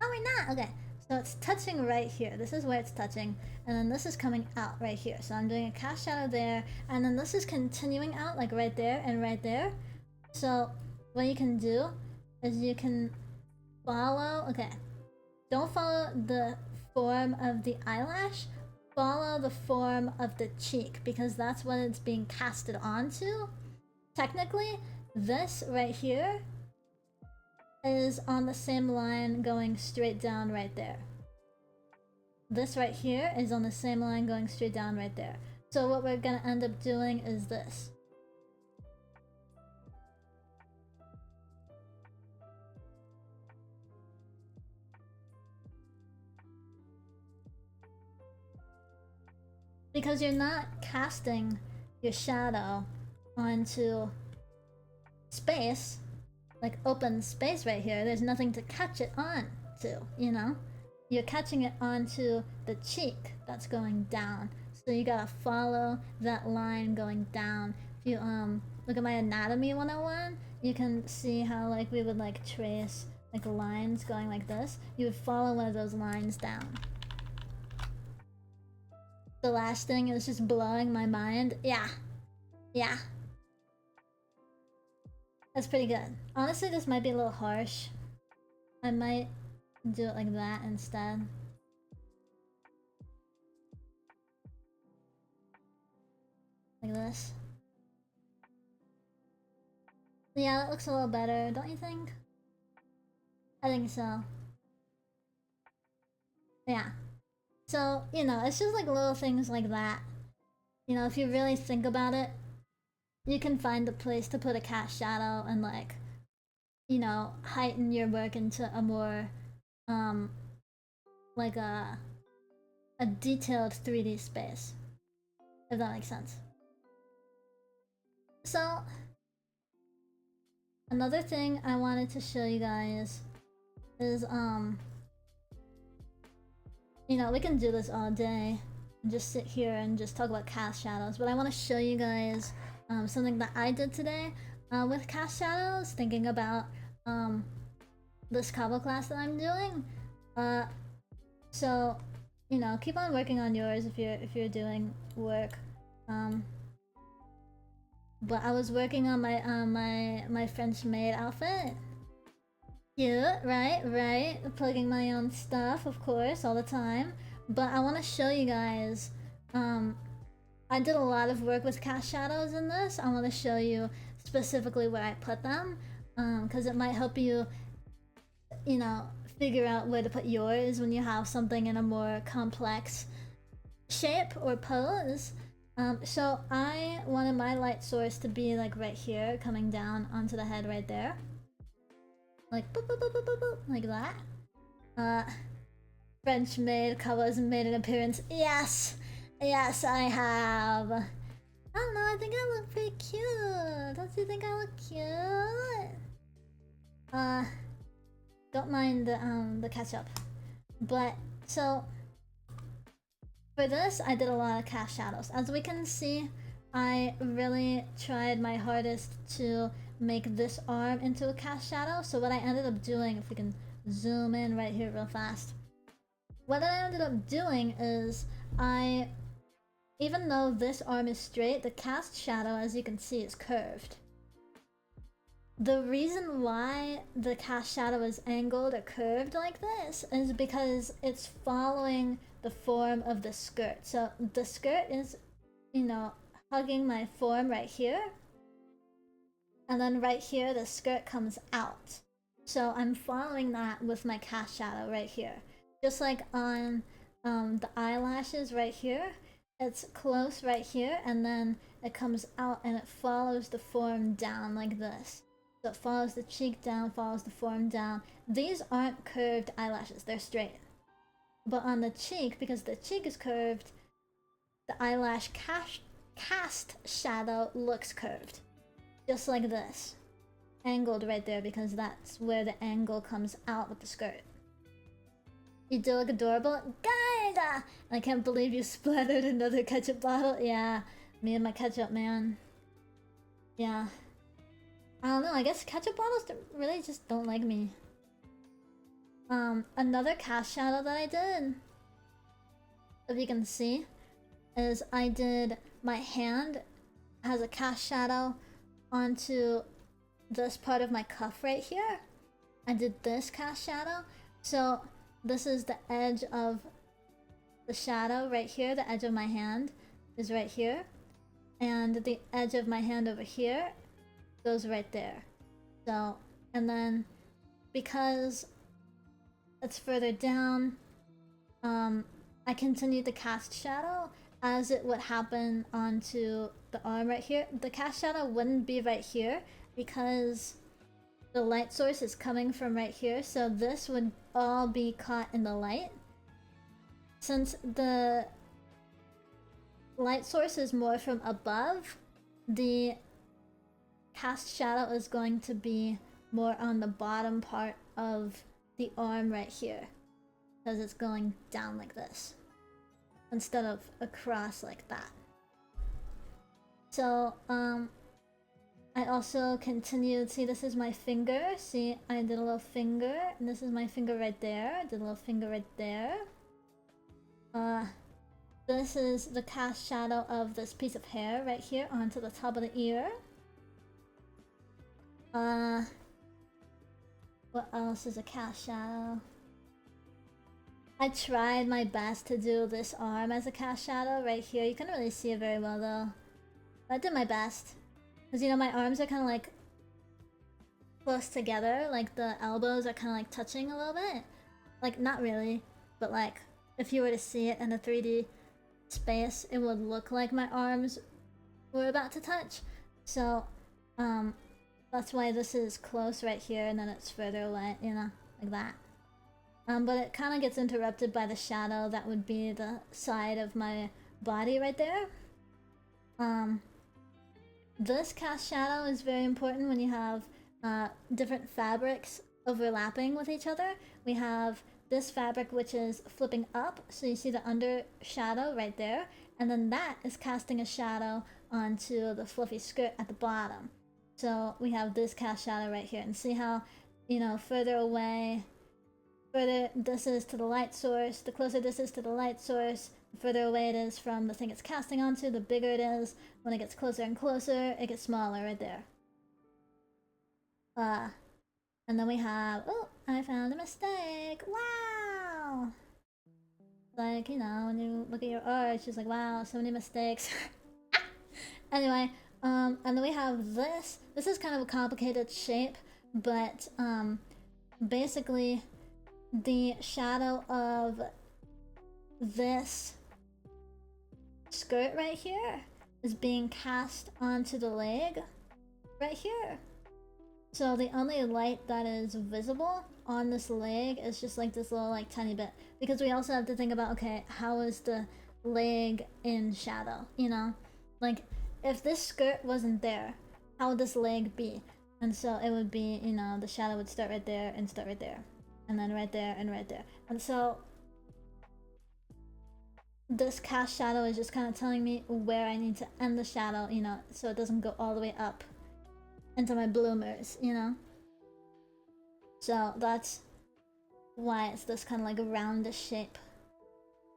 Speaker 1: Oh, we're not. Okay, so it's touching right here. This is where it's touching, and then this is coming out right here. So I'm doing a cast shadow there, and then this is continuing out like right there and right there. So what you can do is you can follow. Okay, don't follow the form of the eyelash. Follow the form of the cheek, because that's what it's being casted onto. Technically, this right here is on the same line going straight down right there. This right here is on the same line going straight down right there. So what we're gonna end up doing is this. Because you're not casting your shadow onto space, like open space right here. There's nothing to catch it on to, you know? You're catching it onto the cheek that's going down. So you gotta follow that line going down. If you look at my anatomy 101, you can see how like we would like trace like lines going like this. You would follow one of those lines down. The last thing is just blowing my mind. Yeah. Yeah. That's pretty good. Honestly, this might be a little harsh. I might do it like that instead. Like this. Yeah, that looks a little better, don't you think? I think so. Yeah. So, you know, it's just like little things like that. You know, if you really think about it, you can find a place to put a cast shadow and like, you know, heighten your work into a more, like a detailed 3D space. If that makes sense. So, another thing I wanted to show you guys is, you know, we can do this all day and just sit here and just talk about cast shadows, but I want to show you guys something that I did today with cast shadows, thinking about this KaboClass that I'm doing. So, you know, keep on working on yours if you're doing work. But I was working on my French maid outfit. Cute, right? Right. Plugging my own stuff, of course, all the time. But I want to show you guys. I did a lot of work with cast shadows in this. I want to show you specifically where I put them, because it might help you, you know, figure out where to put yours when you have something in a more complex shape or pose. So I wanted my light source to be like right here, coming down onto the head right there. Like boop, boop, boop, boop, boop, boop, like that. French maid Kabo's made an appearance. Yes! Yes, I have. I don't know, I think I look pretty cute. Don't you think I look cute? Don't mind the ketchup. But, so, for this, I did a lot of cast shadows. As we can see, I really tried my hardest to make this arm into a cast shadow. So what I ended up doing, if we can zoom in right here real fast. What I ended up doing is even though this arm is straight, the cast shadow, as you can see, is curved. The reason why the cast shadow is angled or curved like this is because it's following the form of the skirt. So the skirt is, you know, hugging my form right here. And then right here, the skirt comes out. So I'm following that with my cast shadow right here. Just like on the eyelashes right here, it's close right here, and then it comes out and it follows the form down like this. So it follows the cheek down, follows the form down. These aren't curved eyelashes, they're straight. But on the cheek, because the cheek is curved, the eyelash cast shadow looks curved. Just like this. Angled right there, because that's where the angle comes out with the skirt. You do look adorable. Gaida! I can't believe you splattered another ketchup bottle. Yeah, me and my ketchup, man. Yeah. I don't know, I guess ketchup bottles really just don't like me. Another cast shadow that I did, if you can see, is I did my hand has a cast shadow onto this part of my cuff right here. I did this cast shadow. So this is the edge of the shadow right here. The edge of my hand is right here. And the edge of my hand over here goes right there. So, and then because it's further down, I continued the cast shadow as it would happen onto the arm right here. The cast shadow wouldn't be right here because the light source is coming from right here, so this would all be caught in the light. Since the light source is more from above, the cast shadow is going to be more on the bottom part of the arm right here, because it's going down like this instead of across like that. So I also continued. See, this is my finger. See, I did a little finger, and this is my finger right there. I did a little finger right there. This is the cast shadow of this piece of hair right here onto the top of the ear. What else is a cast shadow? I tried my best to do this arm as a cast shadow right here. You can't really see it very well though. But I did my best. Because you know, my arms are kind of like close together. Like the elbows are kind of like touching a little bit. Like not really, but like if you were to see it in a 3D space, it would look like my arms were about to touch. So, that's why this is close right here and then it's further away, you know, like that. But it kind of gets interrupted by the shadow that would be the side of my body right there. This cast shadow is very important when you have different fabrics overlapping with each other. We have this fabric which is flipping up, so you see the under shadow right there, and then that is casting a shadow onto the fluffy skirt at the bottom. So we have this cast shadow right here, and see how, you know, further away, further this is to the light source, the closer this is to the light source, the further away it is from the thing it's casting onto, the bigger it is. When it gets closer and closer, it gets smaller right there. And then we have, oh, I found a mistake. Wow! Like, you know, when you look at your art, it's just like, wow, so many mistakes. Anyway, and then we have this. This is kind of a complicated shape, but basically the shadow of this skirt right here is being cast onto the leg right here. So the only light that is visible on this leg is just like this little like tiny bit, because we also have to think about, okay, how is the leg in shadow, you know? Like if this skirt wasn't there, how would this leg be? And so it would be, you know, the shadow would start right there and start right there, and then right there and right there. And so this cast shadow is just kind of telling me where I need to end the shadow, you know, so it doesn't go all the way up into my bloomers, you know? So that's why it's this kind of like roundish shape.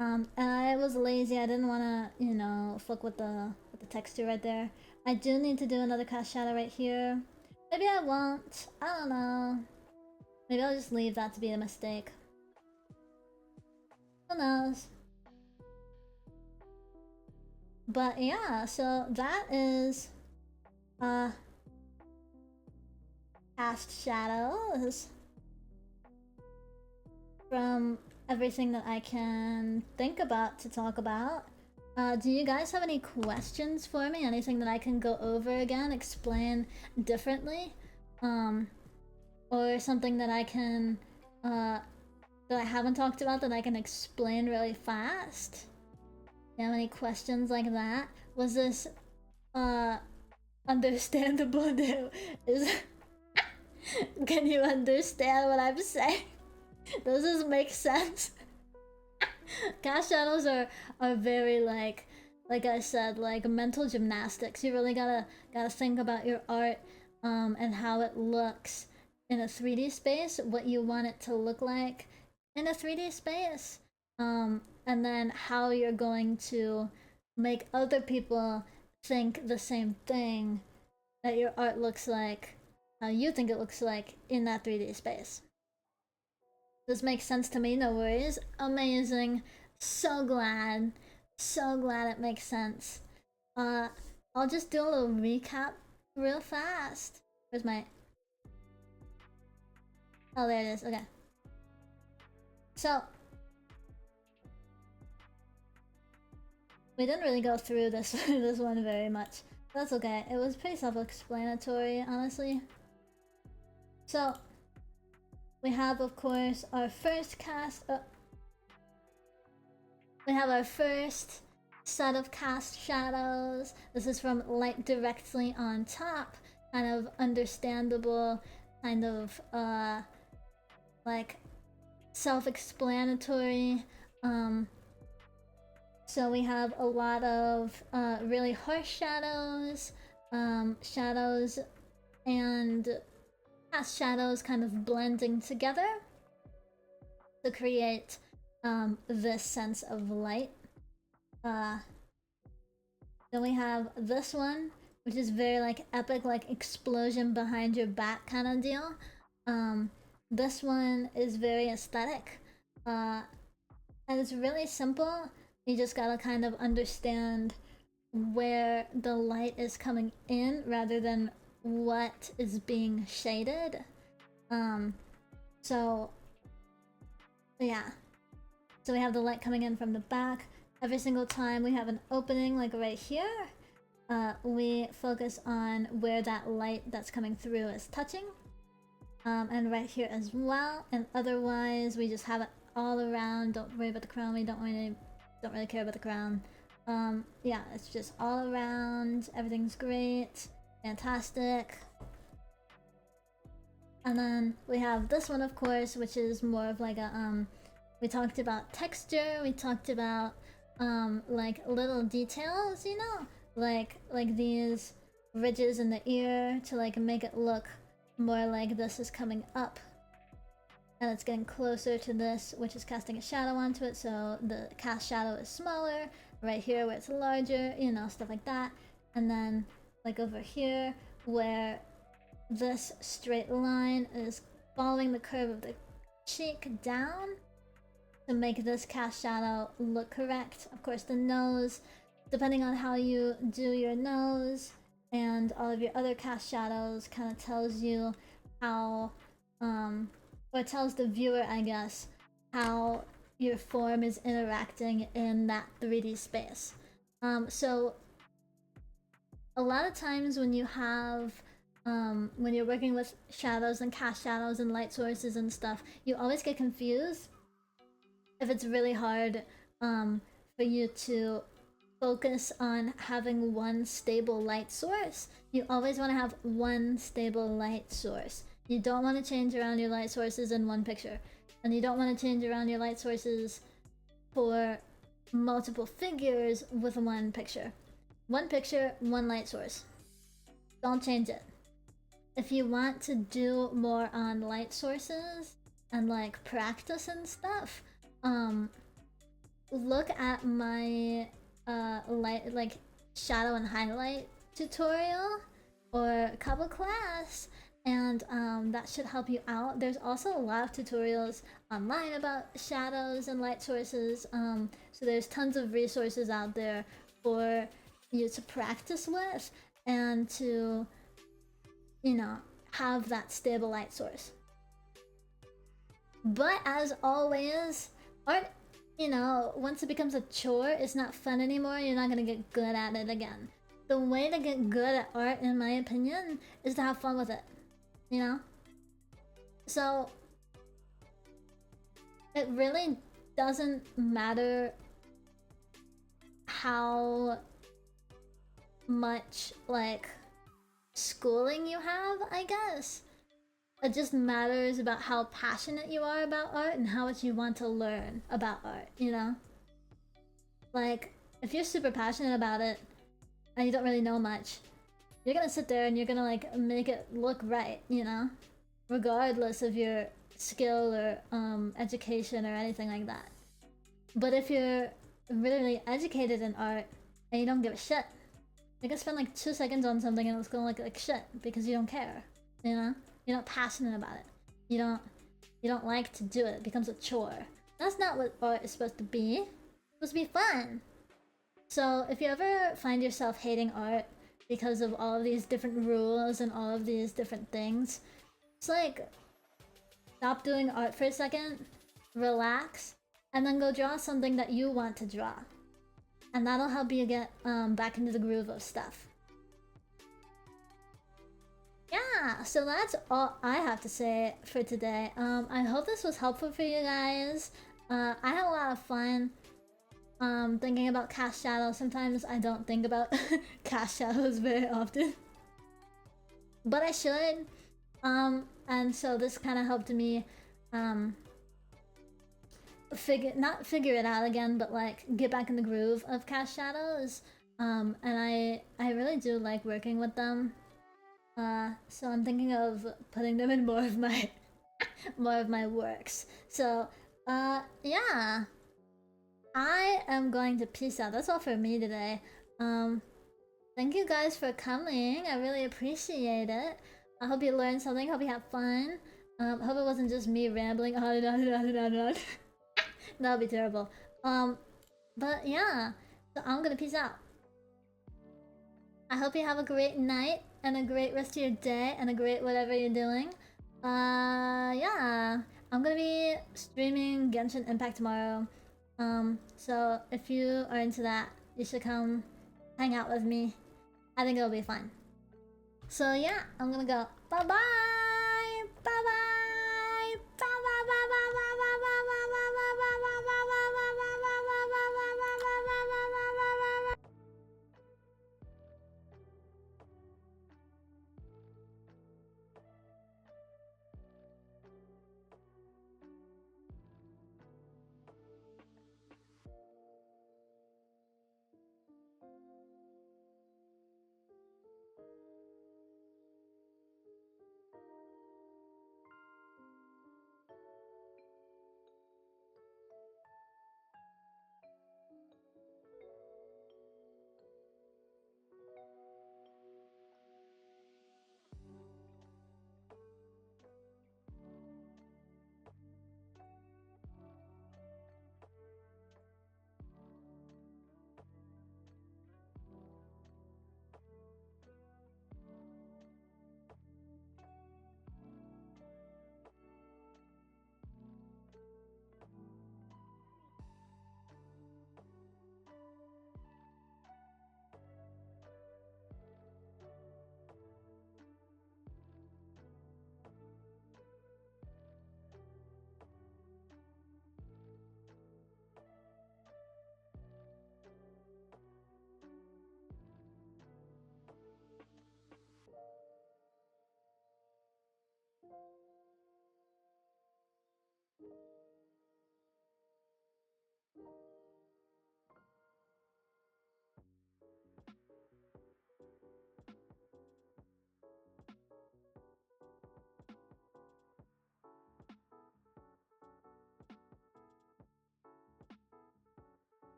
Speaker 1: And I was lazy, I didn't want to, you know, fuck with the texture right there. I do need to do another cast shadow right here. Maybe I won't, I don't know. Maybe I'll just leave that to be a mistake. Who knows? But yeah, so that is cast shadows from everything that I can think about to talk about. Do you guys have any questions for me? Anything that I can go over again, explain differently? Or something that I can, that I haven't talked about that I can explain really fast? You have any questions like that? Was this, understandable? Is can you understand what I'm saying? Does this make sense? Cast shadows are very like I said, like mental gymnastics. You really gotta think about your art, and how it looks in a 3D space, what you want it to look like in a 3D space, and then how you're going to make other people think the same thing that your art looks like, how you think it looks like in that 3D space. This makes sense to me, no worries. Amazing. So glad it makes sense. I'll just do a little recap real fast. Where's my... Oh, there it is, okay. So, we didn't really go through this this one very much. That's okay, it was pretty self-explanatory, honestly. So, we have, of course, our first cast... we have our first set of cast shadows. This is from light directly on top. Kind of understandable, kind of, like, self-explanatory. So we have a lot of really harsh shadows, shadows and cast shadows kind of blending together to create this sense of light. Then we have this one, which is very like epic, like explosion behind your back kind of deal. This one is very aesthetic, and it's really simple. You just gotta kind of understand where the light is coming in rather than what is being shaded. So yeah. So we have the light coming in from the back. Every single time we have an opening, like right here, we focus on where that light that's coming through is touching. And right here as well. And otherwise, we just have it all around. Don't worry about the crown. We don't really care about the crown. Yeah, it's just all around. Everything's great. Fantastic. And then we have this one, of course, which is more of like a, we talked about texture, we talked about, like little details, you know? Like these ridges in the ear to like make it look more like this is coming up. And it's getting closer to this, which is casting a shadow onto it, so the cast shadow is smaller. Right here where it's larger, you know, stuff like that. And then, like over here, where this straight line is following the curve of the cheek down to make this cast shadow look correct. Of course, the nose, depending on how you do your nose and all of your other cast shadows, kind of tells you how, or tells the viewer, I guess, how your form is interacting in that 3D space. So a lot of times when you have, when you're working with shadows and cast shadows and light sources and stuff, you always get confused if it's really hard for you to focus on having one stable light source. You always want to have one stable light source. You don't want to change around your light sources in one picture. And you don't want to change around your light sources for multiple figures with one picture. One picture, one light source. Don't change it. If you want to do more on light sources and like practice and stuff, look at my light, like shadow and highlight tutorial or KaboClass, and that should help you out. There's also a lot of tutorials online about shadows and light sources, so there's tons of resources out there for you to practice with and to, you know, have that stable light source. But as always, art you know, once it becomes a chore, it's not fun anymore, you're not gonna get good at it again. The way to get good at art, in my opinion, is to have fun with it, you know? So, it really doesn't matter how much, like, schooling you have, I guess. It just matters about how passionate you are about art and how much you want to learn about art, you know? Like, if you're super passionate about it and you don't really know much, you're gonna sit there and you're gonna like make it look right, you know? Regardless of your skill or education or anything like that. But if you're really, really educated in art and you don't give a shit, you can spend like 2 seconds on something and it's gonna look like shit because you don't care, you know? You're not passionate about it. You don't like to do it. It becomes a chore. That's not what art is supposed to be. It's supposed to be fun. So if you ever find yourself hating art because of all of these different rules and all of these different things, it's like, stop doing art for a second, relax, and then go draw something that you want to draw. And that'll help you get back into the groove of stuff. Yeah, so that's all I have to say for today. I hope this was helpful for you guys. I had a lot of fun thinking about cast shadows. Sometimes I don't think about cast shadows very often, but I should. And so this kind of helped me not figure it out again, but like get back in the groove of cast shadows. And I really do like working with them. So I'm thinking of putting them in more of my works. So yeah, I am going to peace out. That's all for me today. Thank you guys for coming. I really appreciate it. I hope you learned something. Hope you had fun. Hope it wasn't just me rambling on and on and on and on and on. That would be terrible. But yeah, so I'm gonna peace out. I hope you have a great night and a great rest of your day and a great whatever you're doing. Yeah, I'm gonna be streaming Genshin Impact tomorrow. So if you are into that, you should come hang out with me. I think it'll be fun. So yeah, I'm gonna go. Bye bye!